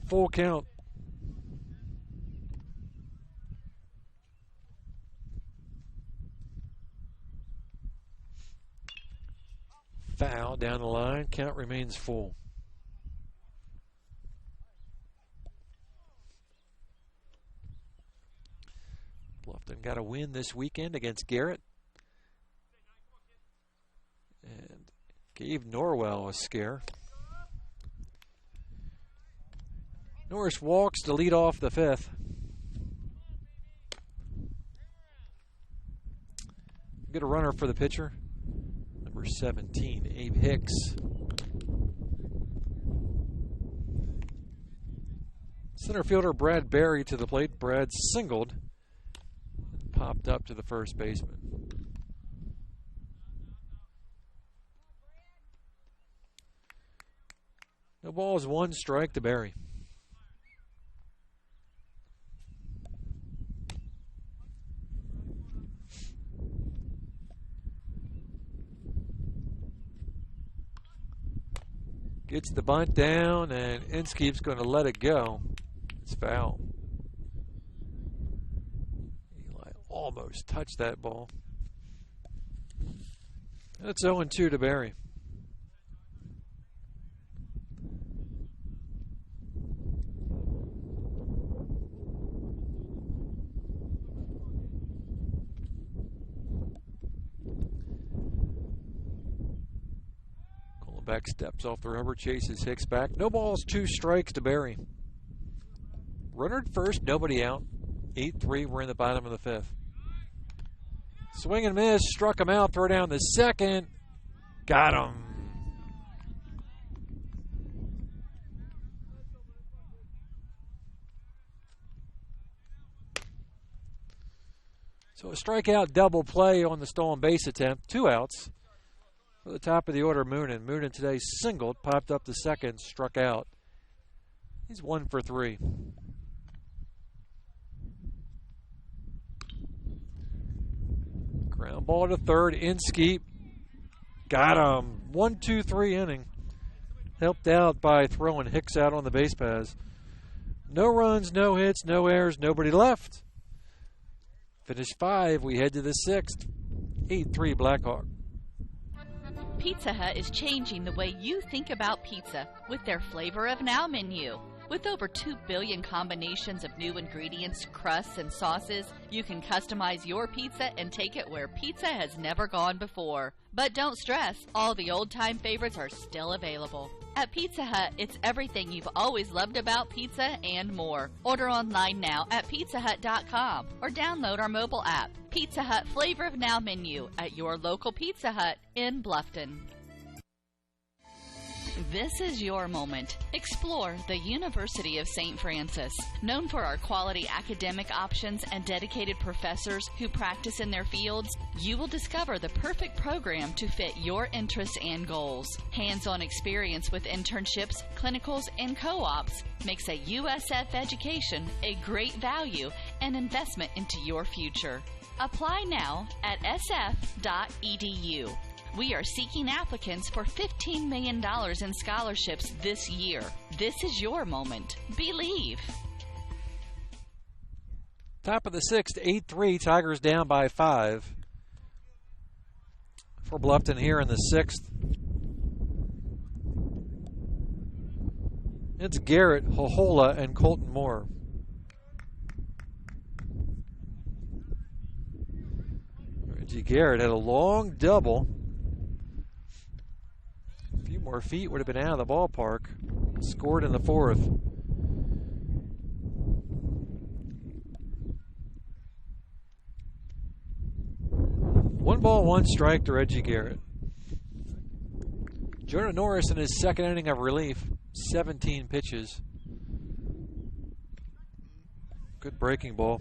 S2: full count. Foul down the line. Count remains full. Bluffton got a win this weekend against Garrett. And gave Norwell a scare. Norris walks to lead off the fifth. Get a runner for the pitcher. Number 17, Abe Hicks. Center fielder Brad Berry to the plate. Brad singled and popped up to the first baseman. No balls, 1 strike to Berry. Gets the bunt down, and Inskeep's going to let it go. It's foul. Eli almost touched that ball. That's 0-2 to Berry. Back steps off the rubber, chases Hicks back. No balls, 2 strikes to Berry. Runner at first, nobody out. 8-3, we're in the bottom of the fifth. Swing and miss, struck him out, throw down the second. Got him. So a strikeout double play on the stolen base attempt. 2 outs. For the top of the order, Moonen. Moonen today singled, popped up the second, struck out. He's 1 for 3. Ground ball to third. Inskeep. Got him. 1-2-3 inning. Helped out by throwing Hicks out on the base paths. No runs, no hits, no errors, nobody left. Finish 5. We head to the 6th. 8-3 Blackhawk.
S1: Pizza Hut is changing the way you think about pizza with their Flavor of Now menu. With over 2 billion combinations of new ingredients, crusts, and sauces, you can customize your pizza and take it where pizza has never gone before. But don't stress, all the old-time favorites are still available. At Pizza Hut, it's everything you've always loved about pizza and more. Order online now at pizzahut.com or download our mobile app. Pizza Hut Flavor of Now menu at your local Pizza Hut in Bluffton. This is your moment. Explore the University of St. Francis. Known for our quality academic options and dedicated professors who practice in their fields, you will discover the perfect program to fit your interests and goals. Hands-on experience with internships, clinicals, and co-ops makes a USF education a great value and investment into your future. Apply now at sf.edu. We are seeking applicants for $15 million in scholarships this year. This is your moment. Believe.
S2: Top of the 6th, 8-3. Tigers down by 5. For Bluffton here in the 6th. It's Garrett, Hohola, and Colton Moore. Reggie Garrett had a long double. A few more feet would have been out of the ballpark. Scored in the 4th. One ball, 1 strike to Reggie Garrett. Jonah Norris in his 2nd inning of relief. 17 pitches. Good breaking ball.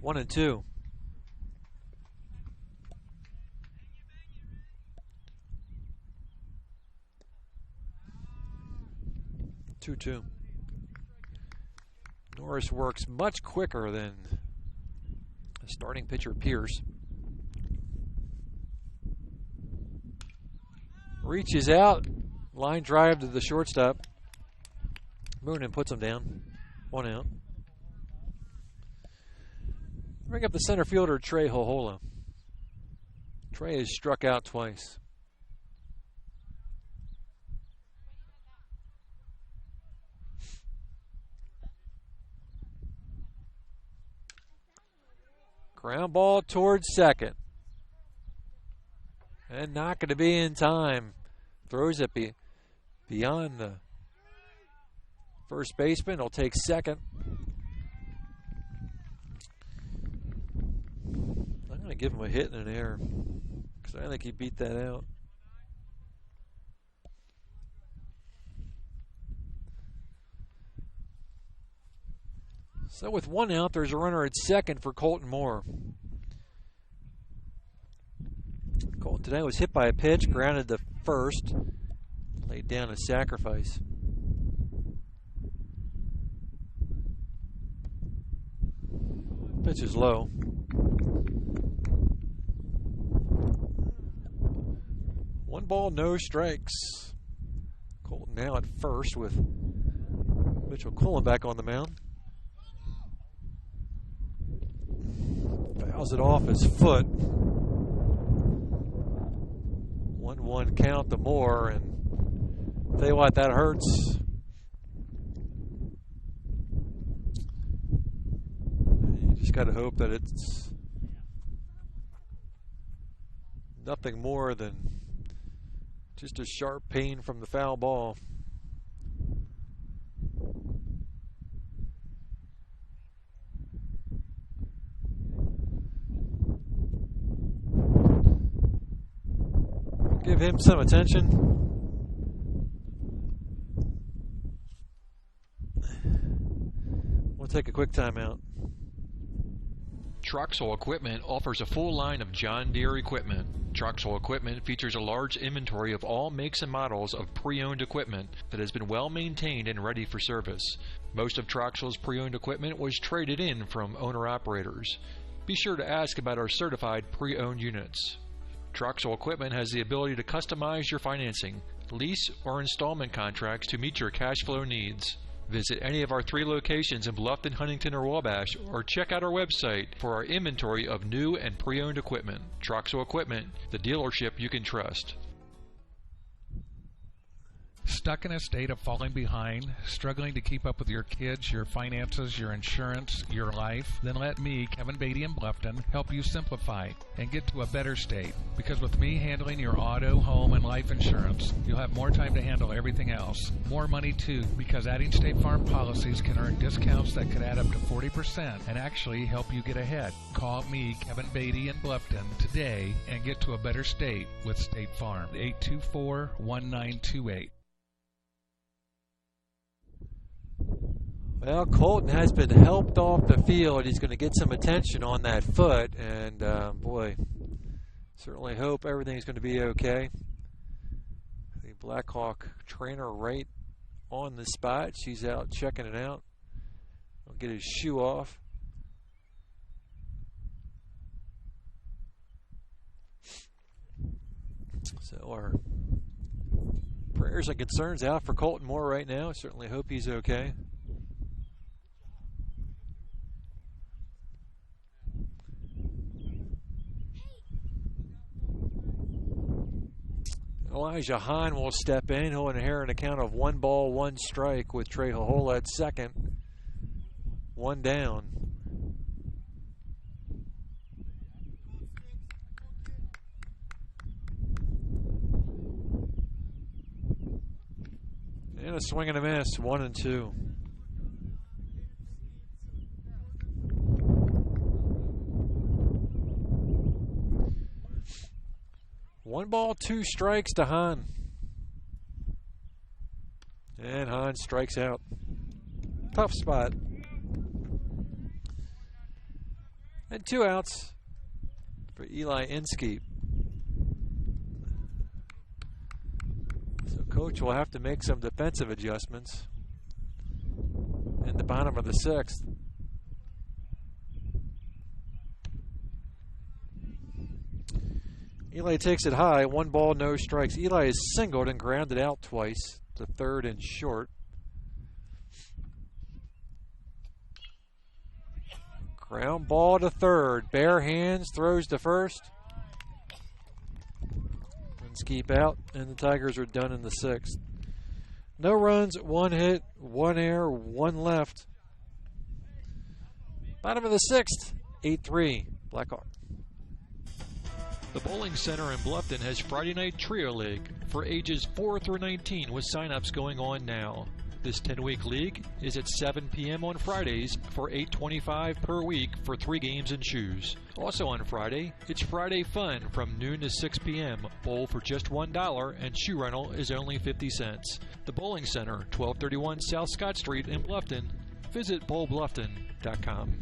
S2: 1-2. 2-2. Norris works much quicker than starting pitcher Pierce. Reaches out. Line drive to the shortstop. Moonen puts him down. 1 out. Bring up the center fielder, Trey Hohola. Trey has struck out twice. Ground ball towards second. And not going to be in time. Throws it beyond the first baseman. He'll take second. I'm going to give him a hit and an error because I think he beat that out. So with 1 out, there's a runner at second for Colton Moore. Colton today was hit by a pitch, grounded to first, laid down a sacrifice. Pitch is low. One ball, no strikes. Colton now at first with Mitchell Cullen back on the mound. Fouls it off his foot. 1-1 count to Moore, and tell you what, that hurts. You just got to hope that it's nothing more than just a sharp pain from the foul ball. Give him some attention. We'll take a quick timeout.
S5: Troxel Equipment offers a full line of John Deere equipment. Troxel Equipment features a large inventory of all makes and models of pre-owned equipment that has been well maintained and ready for service. Most of Troxel's pre-owned equipment was traded in from owner-operators. Be sure to ask about our certified pre-owned units. Troxel Equipment has the ability to customize your financing, lease, or installment contracts to meet your cash flow needs. Visit any of our 3 locations in Bluffton, Huntington, or Wabash, or check out our website for our inventory of new and pre-owned equipment. Troxel Equipment, the dealership you can trust.
S12: Stuck in a state of falling behind, struggling to keep up with your kids, your finances, your insurance, your life? Then let me, Kevin Beatty in Bluffton, help you simplify and get to a better state. Because with me handling your auto, home, and life insurance, you'll have more time to handle everything else. More money too, because adding State Farm policies can earn discounts that could add up to 40% and actually help you get ahead. Call me, Kevin Beatty in Bluffton, today and get to a better state with State Farm. 824-1928.
S2: Well, Colton has been helped off the field. He's going to get some attention on that foot, and boy, certainly hope everything's going to be okay. The Blackhawk trainer right on the spot. She's out checking it out. I'll get his shoe off. So our prayers and concerns out for Colton Moore right now. Certainly hope he's okay. Elijah Hahn will step in. He'll inherit a count of 1 ball, 1 strike with Trey Hohola at second. 1 down. And a swing and a miss, 1-2. One ball, 2 strikes to Hahn. And Hahn strikes out. Tough spot. And 2 outs for Eli Inskeep. So coach will have to make some defensive adjustments in the bottom of the 6th. Eli takes it high, 1 ball, no strikes. Eli is singled and grounded out twice to third and short. Ground ball to third. Bare hands, throws to first. Runs keep out, and the Tigers are done in the 6th. No runs, 1 hit, 1 error, 1 left. Bottom of the 6th, 8-3, Blackhawk.
S5: The Bowling Center in Bluffton has Friday Night Trio League for ages 4 through 19 with sign-ups going on now. This 10-week league is at 7 p.m. on Fridays for $8.25 per week for 3 games and shoes. Also on Friday, it's Friday Fun from noon to 6 p.m. Bowl for just $1 and shoe rental is only 50 cents. The Bowling Center, 1231 South Scott Street in Bluffton. Visit bowlbluffton.com.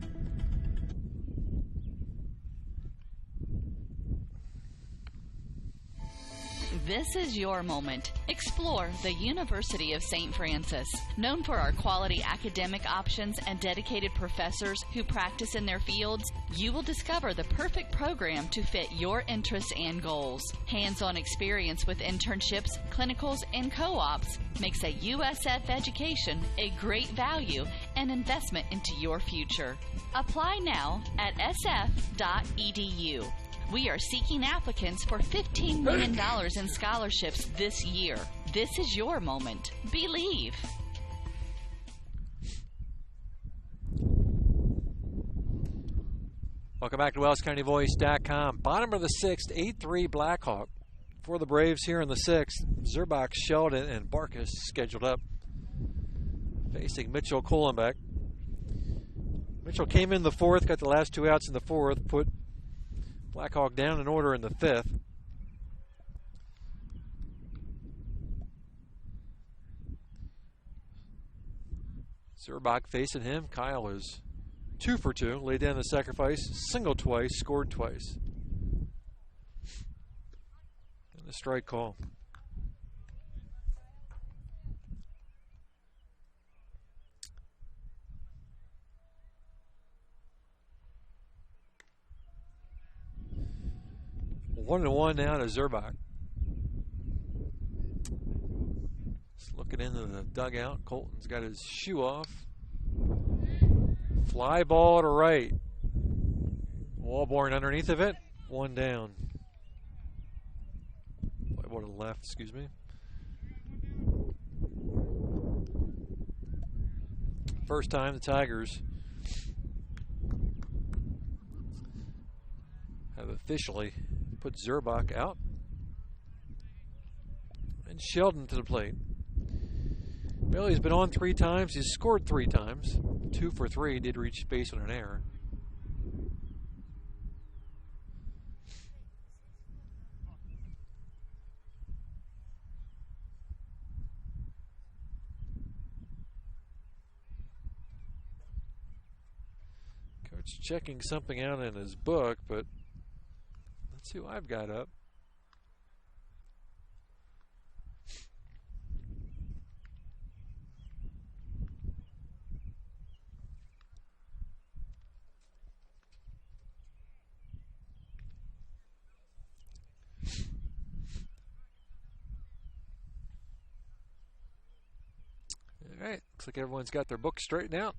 S1: This is your moment. Explore the University of St. Francis. Known for our quality academic options and dedicated professors who practice in their fields, you will discover the perfect program to fit your interests and goals. Hands-on experience with internships, clinicals, and co-ops makes a USF education a great value and investment into your future. Apply now at sf.edu. We are seeking applicants for $15 million in scholarships this year. This is your moment. Believe.
S2: Welcome back to WellsCountyVoice.com. Bottom of the 6th, 8-3 Blackhawk. For the Braves here in the 6th, Zerbach, Sheldon, and Barkas scheduled up. Facing Mitchell Kohlenbeck. Mitchell came in the 4th, got the last 2 outs in the 4th, put Blackhawk down in order in the 5th. Zerbach facing him. Kyle is 2 for 2. Laid down the sacrifice. Singled twice. Scored twice. And a strike call. One and one now to Zerbach. Just looking into the dugout. Colton's got his shoe off. Fly ball to right. Walborn underneath of it. 1 down. Fly ball to the left, excuse me. First time the Tigers have officially put Zerbach out. And Sheldon to the plate. Bailey's been on 3 times. He's scored 3 times. 2 for 3. Did reach base on an error. Coach checking something out in his book, but let's see who I've got up. All right, looks like everyone's got their book straightened out.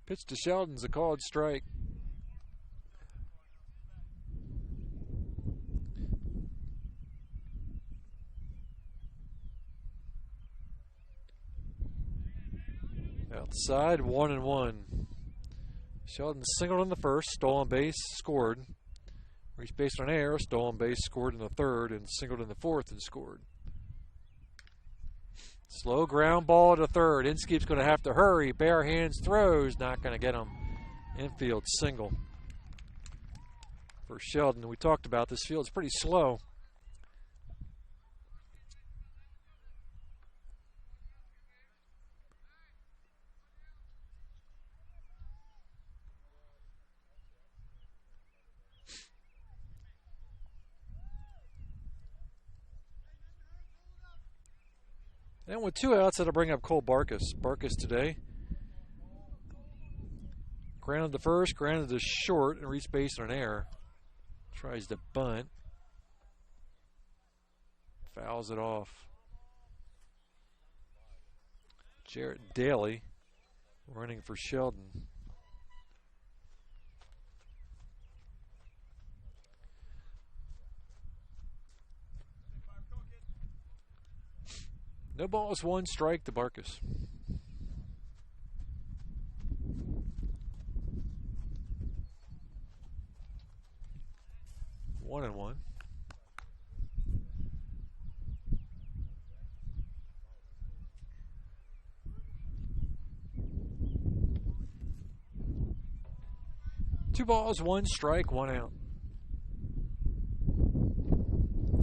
S2: Pitch to Sheldon's a called strike. Outside, 1-1. Sheldon singled in the first, stolen base, scored. Reached base on air, stolen base, scored in the 3rd, and singled in the 4th and scored. Slow ground ball to 3rd. Inskeep's going to have to hurry. Bare hands throws. Not going to get him. Infield single for Sheldon. We talked about this field's pretty slow. And with 2 outs, that'll bring up Cole Barkus. Barkus today grounded to first, grounded to short, and reached base on an error. Tries to bunt. Fouls it off. Jarrett Daly running for Sheldon. No balls, 1 strike to Barkus. One and one. Two balls, 1 strike, 1 out.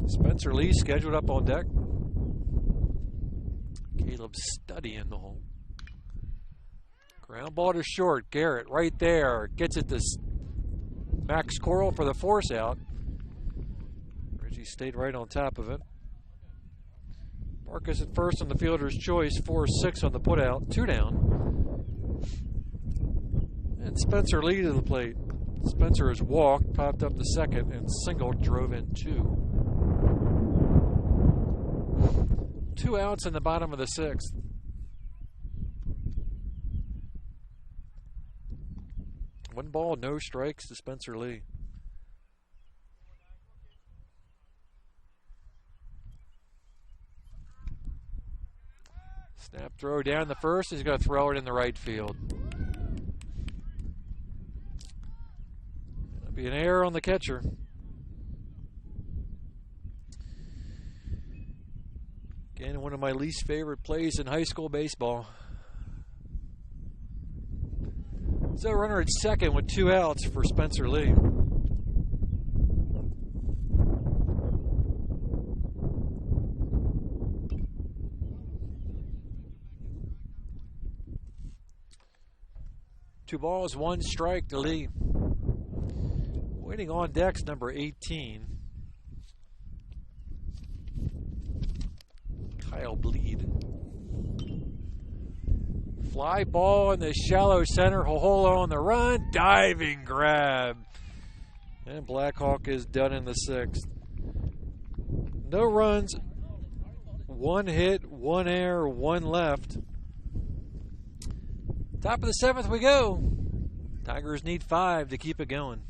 S2: Spencer Lee scheduled up on deck. Caleb studying the hole. Ground ball to short. Garrett right there. Gets it to Max Coral for the force out. Reggie stayed right on top of it. Barkus at first on the fielder's choice. 4-6 on the put out. 2 down. And Spencer Lee to the plate. Spencer has walked, popped up the second, and singled, drove in 2. 2 outs in the bottom of the 6th. One ball, no strikes to Spencer Lee. Snap throw down the first. He's going to throw it in the right field. That'll be an error on the catcher. Again, one of my least favorite plays in high school baseball. So runner at second with 2 outs for Spencer Lee. Two balls, 1 strike to Lee. Waiting on deck's number 18. Kyle Bleed. Fly ball in the shallow center. Hohola on the run. Diving grab. And Blackhawk is done in the 6th. No runs. 1 hit, 1 error, 1 left. Top of the 7th we go. Tigers need 5 to keep it going.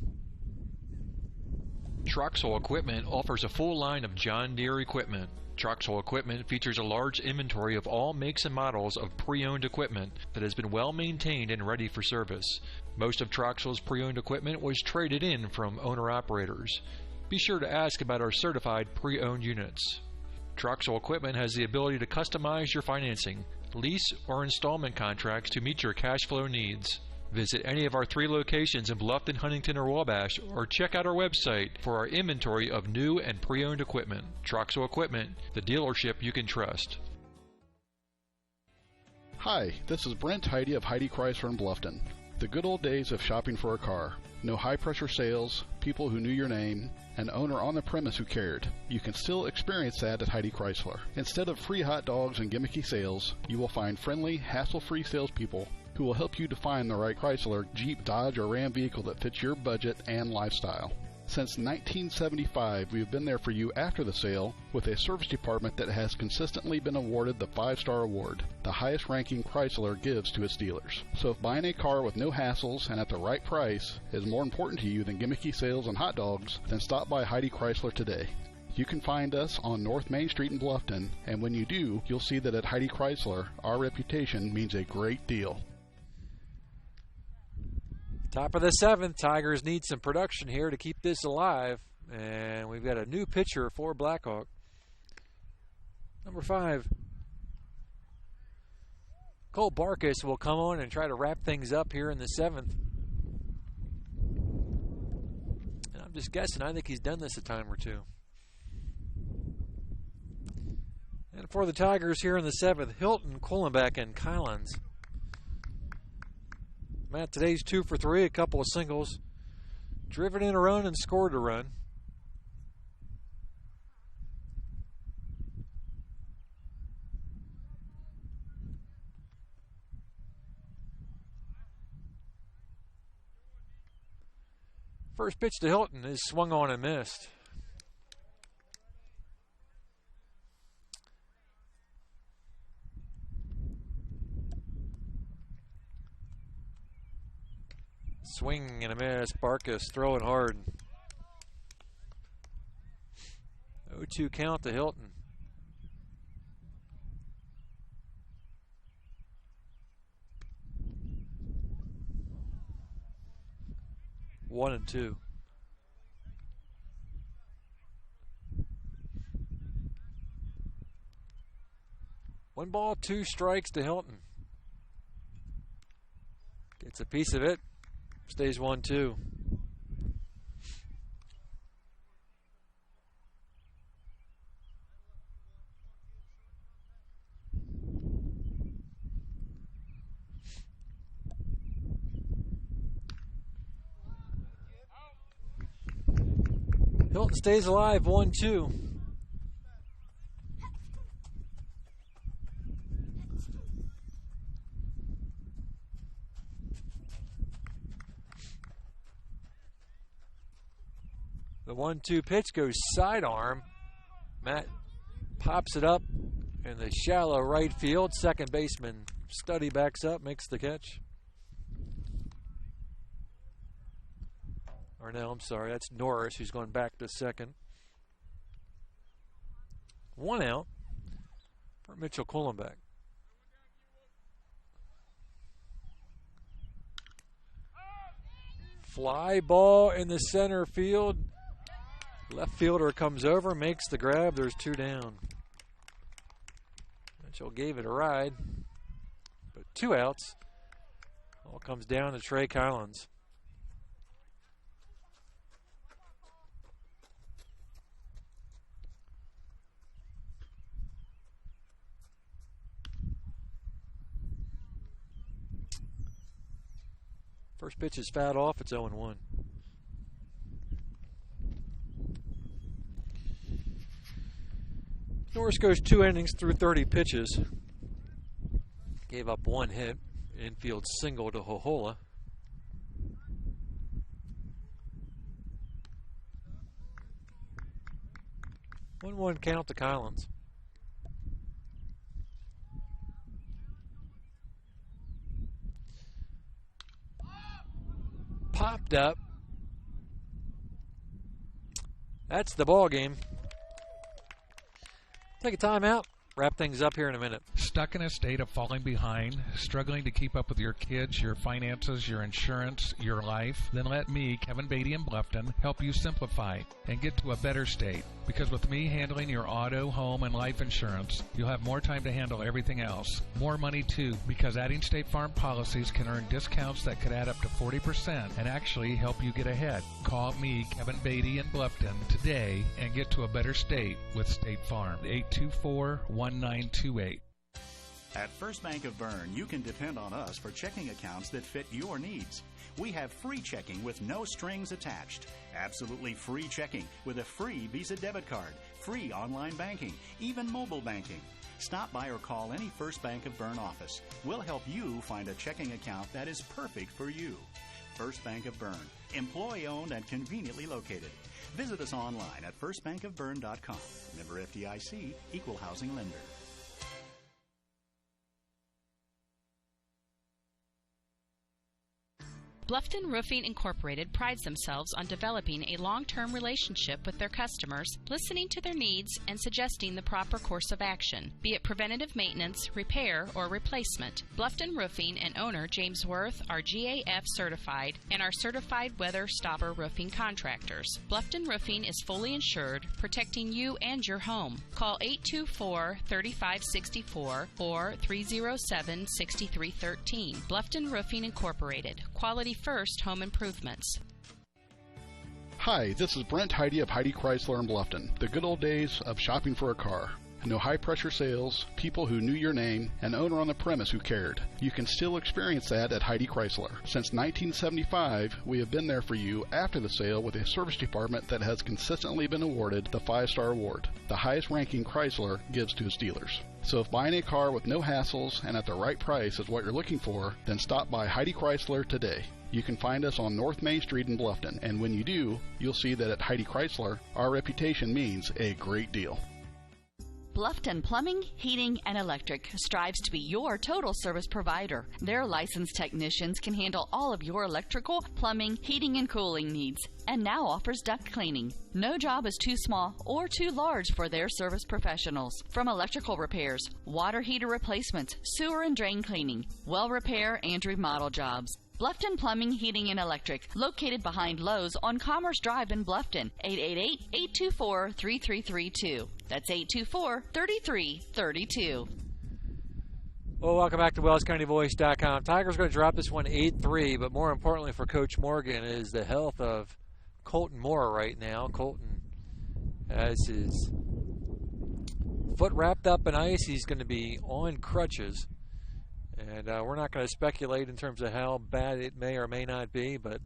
S5: Troxel Equipment offers a full line of John Deere equipment. Troxel Equipment features a large inventory of all makes and models of pre-owned equipment that has been well maintained and ready for service. Most of Troxel's pre-owned equipment was traded in from owner-operators. Be sure to ask about our certified pre-owned units. Troxel Equipment has the ability to customize your financing, lease, or installment contracts to meet your cash flow needs. Visit any of our 3 locations in Bluffton, Huntington, or Wabash, or check out our website for our inventory of new and pre-owned equipment. Troxel Equipment, the dealership you can trust.
S6: Hi, this is Brent Heidi of Heidi Chrysler in Bluffton. The good old days of shopping for a car. No high-pressure sales, people who knew your name, an owner on the premise who cared. You can still experience that at Heidi Chrysler. Instead of free hot dogs and gimmicky sales, you will find friendly, hassle-free salespeople who will help you to find the right Chrysler, Jeep, Dodge, or Ram vehicle that fits your budget and lifestyle. Since 1975, we have been there for you after the sale with a service department that has consistently been awarded the 5-star award, the highest ranking Chrysler gives to its dealers. So if buying a car with no hassles and at the right price is more important to you than gimmicky sales and hot dogs, then stop by Heidi Chrysler today. You can find us on North Main Street in Bluffton, and when you do, you'll see that at Heidi Chrysler, our reputation means a great deal.
S2: Top of the 7th, Tigers need some production here to keep this alive. And we've got a new pitcher for Blackhawk. Number 5. Cole Barkus will come on and try to wrap things up here in the 7th. And I'm just guessing, I think he's done this a time or 2. And for the Tigers here in the 7th, Hilton, Kohlenbeck, and Collins. Matt, today's 2 for 3, a couple of singles. Driven in a run and scored a run. First pitch to Hilton is swung on and missed. Swing and a miss. Barkas throwing hard. 0-2 count to Hilton. One and two. One ball, two strikes to Hilton. Gets a piece of it. Stays 1-2. Hilton stays alive, 1-2. The 1-2 pitch goes sidearm. Matt pops it up in the shallow right field. Second baseman Studdy backs up, makes the catch. Or no, I'm sorry, that's Norris who's going back to second. 1 out for Mitchell Kuhlenbeck. Fly ball in the center field. Left fielder comes over, makes the grab. There's 2 down. Mitchell gave it a ride, but 2 outs. All comes down to Trey Collins. First pitch is fouled off. It's 0-1. Norris goes 2 innings through 30 pitches. Gave up 1 hit. Infield single to Hohola. One count to Collins. Popped up. That's the ball game. Take a timeout. Wrap things up here in a minute.
S12: Stuck in a state of falling behind, struggling to keep up with your kids, your finances, your insurance, your life? Then let me, Kevin Beatty in Bluffton, help you simplify and get to a better state. Because with me handling your auto, home, and life insurance, you'll have more time to handle everything else. More money too, because adding State Farm policies can earn discounts that could add up to 40% and actually help you get ahead. Call me, Kevin Beatty in Bluffton, today and get to a better state with State Farm. 824-1928.
S3: At First Bank of Bern, you can depend on us for checking accounts that fit your needs. We have free checking with no strings attached. Absolutely free checking with a free Visa debit card, free online banking, even mobile banking. Stop by or call any First Bank of Bern office. We'll help you find a checking account that is perfect for you. First Bank of Bern, employee-owned and conveniently located. Visit us online at firstbankofbern.com. Member FDIC, equal housing lender.
S4: Bluffton Roofing Incorporated prides themselves on developing a long-term relationship with their customers, listening to their needs and suggesting the proper course of action, be it preventative maintenance, repair, or replacement. Bluffton Roofing and owner James Worth are GAF certified and are certified weather stopper roofing contractors. Bluffton Roofing is fully insured, protecting you and your home. Call 824-3564 or 307-6313. Bluffton Roofing Incorporated. Quality first home improvements.
S6: Hi, this is Brent Heidi of Heidi Chrysler in Bluffton. The good old days of shopping for a car. No high-pressure sales, people who knew your name, an owner on the premise who cared. You can still experience that at Heidi Chrysler. Since 1975, we have been there for you after the sale with a service department that has consistently been awarded the 5-star award, the highest ranking Chrysler gives to its dealers. So if buying a car with no hassles and at the right price is what you're looking for, then stop by Heidi Chrysler today. You can find us on North Main Street in Bluffton, and when you do, you'll see that at Heidi Chrysler, our reputation means a great deal.
S1: Bluffton Plumbing, Heating, and Electric strives to be your total service provider. Their licensed technicians can handle all of your electrical, plumbing, heating, and cooling needs, and now offers duct cleaning. No job is too small or too large for their service professionals. From electrical repairs, water heater replacements, sewer and drain cleaning, well repair, and remodel jobs. Bluffton Plumbing, Heating, and Electric, located behind Lowe's on Commerce Drive in Bluffton, 888-824-3332. That's 824-3332.
S2: Well, welcome back to WellsCountyVoice.com. Tigers going to drop this one 8-3, but more importantly for Coach Morgan is the health of Colton Moore right now. Colton has his foot wrapped up in ice. He's going to be on crutches. And we're not going to speculate in terms of how bad it may or may not be, but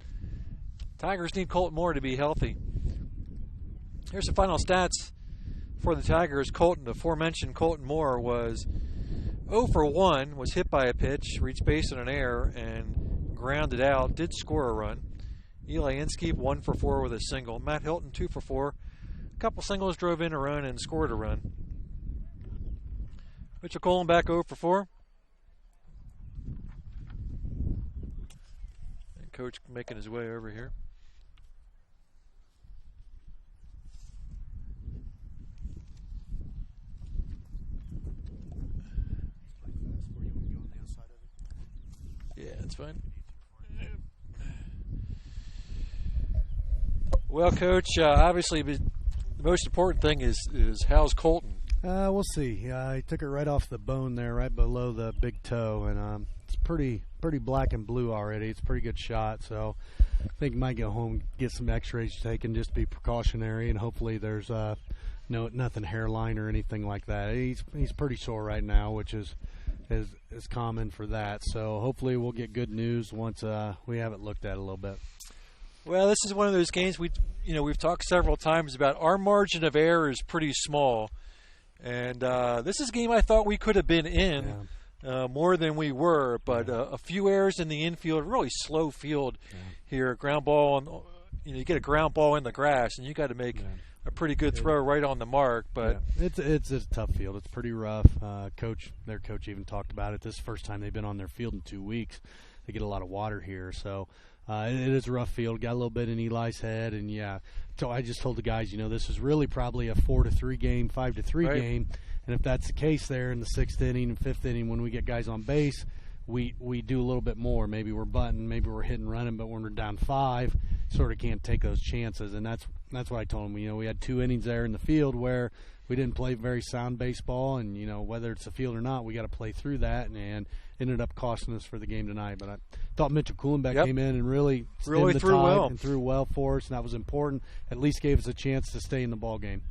S2: Tigers need Colton Moore to be healthy. Here's the final stats for the Tigers. The aforementioned Colton Moore was 0 for 1, was hit by a pitch, reached base on an error, and grounded out, did score a run. Eli Inskeep 1 for 4 with a single. Matt Hilton 2 for 4. A couple singles, drove in a run, and scored a run. Mitchell Kohlenbeck 0 for 4. Coach making his way over here. Yeah, it's fine. Well, Coach, obviously the most important thing is how's Colton?
S13: We'll see. He took it right off the bone there, right below the big toe, and it's pretty black and blue already. It's a pretty good shot, so I think he might go home, get some x-rays taken, just be precautionary, and hopefully there's nothing hairline or anything like that. He's pretty sore right now, which is common for that. So hopefully we'll get good news once we have it looked at a little bit.
S2: Well, this is one of those games we've talked several times about. Our margin of error is pretty small, and this is a game I thought we could have been in. Yeah. More than we were, but a few errors in the infield, really slow field here. Ground ball, you get a ground ball in the grass, and you got to make a pretty good throw right on the mark. But
S13: it's a tough field. It's pretty rough. Their coach even talked about it. This is the first time they've been on their field in 2 weeks. They get a lot of water here, so it is a rough field. Got a little bit in Eli's head, and so I just told the guys, this is really probably a 4-3 game, 5-3 game. And if that's the case there in the 6th inning and 5th inning, when we get guys on base, we do a little bit more. Maybe we're bunting, maybe we're hitting running, but when we're down 5, sort of can't take those chances. And that's what I told them. We had 2 innings there in the field where we didn't play very sound baseball, and whether it's the field or not, we got to play through that, and ended up costing us for the game tonight. But I thought Mitchell Kohlenbeck came in and really
S2: threw well.
S13: And threw well for us, and that was important. At least gave us a chance to stay in the ball game.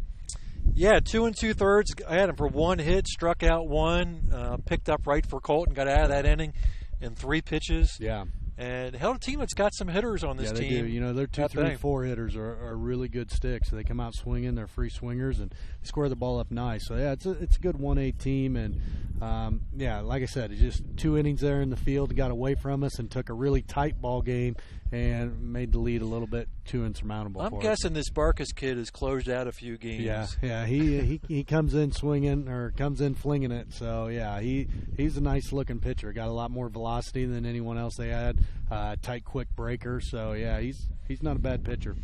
S2: Yeah, 2 2/3. I had him for 1 hit, struck out 1, picked up right for Colton, got out of that inning in 3 pitches.
S13: Yeah.
S2: And held a team that's got some hitters on this team.
S13: Yeah, they do. Their 2, 3, 4 hitters are really good sticks. So they come out swinging. They're free swingers, and they square the ball up nice. So, it's a good 1A team. And, like I said, just 2 innings there in the field, got away from us and took a really tight ball game and made the lead a little bit too insurmountable for us.
S2: I'm guessing this Barkas kid has closed out a few games.
S13: Yeah, he comes in swinging or comes in flinging it. So, he's a nice-looking pitcher. Got a lot more velocity than anyone else they had. Tight, quick breaker. So, he's not a bad pitcher.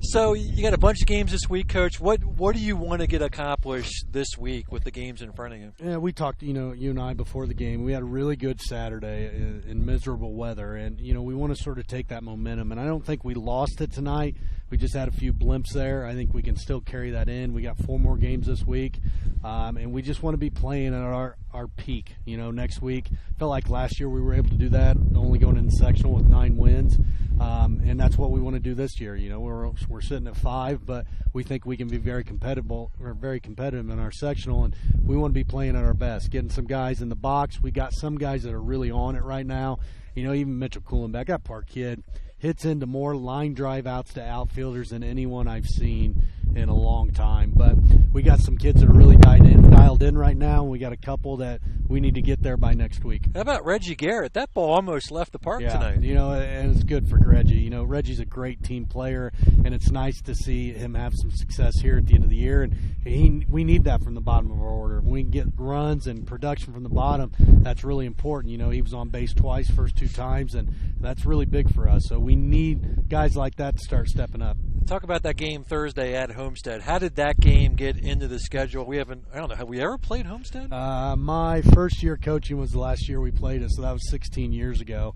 S2: So you got a bunch of games this week, Coach. What do you want to get accomplished this week with the games in front of you?
S13: Yeah, we talked, you and I before the game. We had a really good Saturday in miserable weather, and we want to sort of take that momentum. And I don't think we lost it tonight. We just had a few blimps there. I think we can still carry that in. We got 4 more games this week, and we just want to be playing at our peak. Next week. Felt like last year we were able to do that, only going in the sectional with 9 wins. And that's what we want to do this year. We're sitting at 5, but we think we can be very competitive in our sectional, and we want to be playing at our best, getting some guys in the box. We got some guys that are really on it right now. Even Mitchell Kohlenbeck, that Park kid, hits into more line drive outs to outfielders than anyone I've seen in a long time. But we got some kids that are really dialed in right now, and we got a couple that we need to get there by next week.
S2: How about Reggie Garrett? That ball almost left the park tonight.
S13: And it's good for Reggie. Reggie's a great team player, and it's nice to see him have some success here at the end of the year. And we need that from the bottom of our order. If we can get runs and production from the bottom, that's really important. He was on base twice, first 2 times, and that's really big for us. So we need guys like that to start stepping up.
S2: Talk about that game Thursday at Homestead. How did that game get into the schedule? I don't know, have we ever played Homestead?
S13: My first year coaching was the last year we played it, so that was 16 years ago.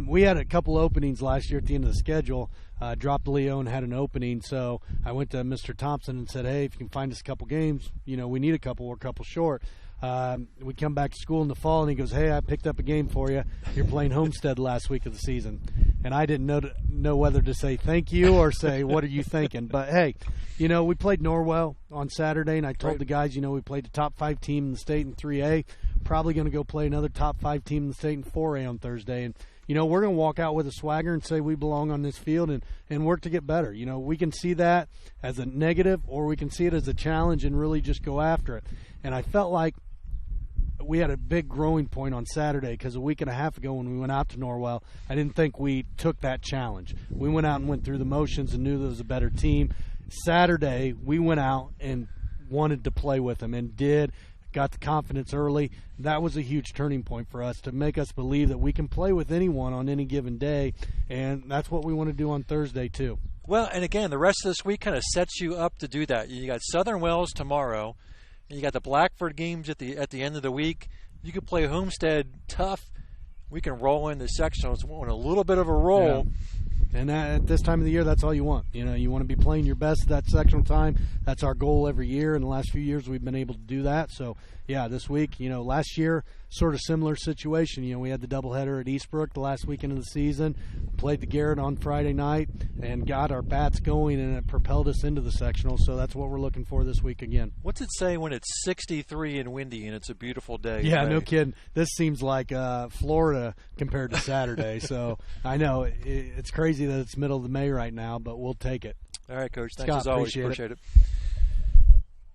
S13: We had a couple openings last year at the end of the schedule. Dropped Leo and had an opening, so I went to Mr. Thompson and said, hey, if you can find us a couple games, we need a couple, we're a couple short. We come back to school in the fall, and he goes, hey, I picked up a game for you. You're playing Homestead last week of the season. And I didn't know whether to say thank you or say, what are you thinking? But, hey, we played Norwell on Saturday, and I told the guys, we played the top 5 team in the state in 3A. Probably going to go play another top 5 team in the state in 4A on Thursday. And, we're going to walk out with a swagger and say we belong on this field and work to get better. We can see that as a negative, or we can see it as a challenge and really just go after it. And I felt like we had a big growing point on Saturday, because a week and a half ago when we went out to Norwell, I didn't think we took that challenge. We went out and went through the motions and knew there was a better team. Saturday, we went out and wanted to play with them and got the confidence early. That was a huge turning point for us to make us believe that we can play with anyone on any given day, and that's what we want to do on Thursday too.
S2: Well, and again, the rest of this week kind of sets you up to do that. You got Southern Wells tomorrow. You got the Blackford games at the end of the week. You could play Homestead tough. We can roll into sectionals on a little bit of a roll.
S13: Yeah. And at this time of the year, that's all you want. You want to be playing your best at that sectional time. That's our goal every year. In the last few years, we've been able to do that. So, yeah, this week, last year, sort of similar situation. We had the doubleheader at Eastbrook the last weekend of the season, played the Garrett on Friday night, and got our bats going, and it propelled us into the sectional. So that's what we're looking for this week again.
S2: What's it say when it's 63 and windy and it's a beautiful day?
S13: Yeah, no kidding. This seems like Florida compared to Saturday. So I know it's crazy that it's middle of May right now, but we'll take it.
S2: All right, Coach. Thanks
S13: Scott,
S2: as always. Appreciate it.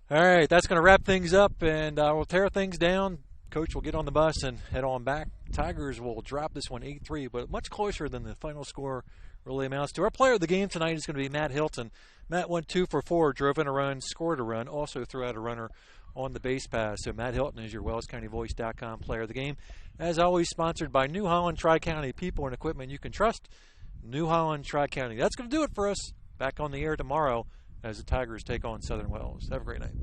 S2: All right, that's going to wrap things up, and we'll tear things down. Coach will get on the bus and head on back. Tigers will drop this one 8-3, but much closer than the final score really amounts to. Our player of the game tonight is going to be Matt Hilton. Matt went 2 for 4, drove in a run, scored a run, also threw out a runner on the base pass. So Matt Hilton is your WellsCountyVoice.com player of the game. As always, sponsored by New Holland Tri-County, people and equipment you can trust. New Holland Tri-County. That's going to do it for us. Back on the air tomorrow as the Tigers take on Southern Wells. Have a great night.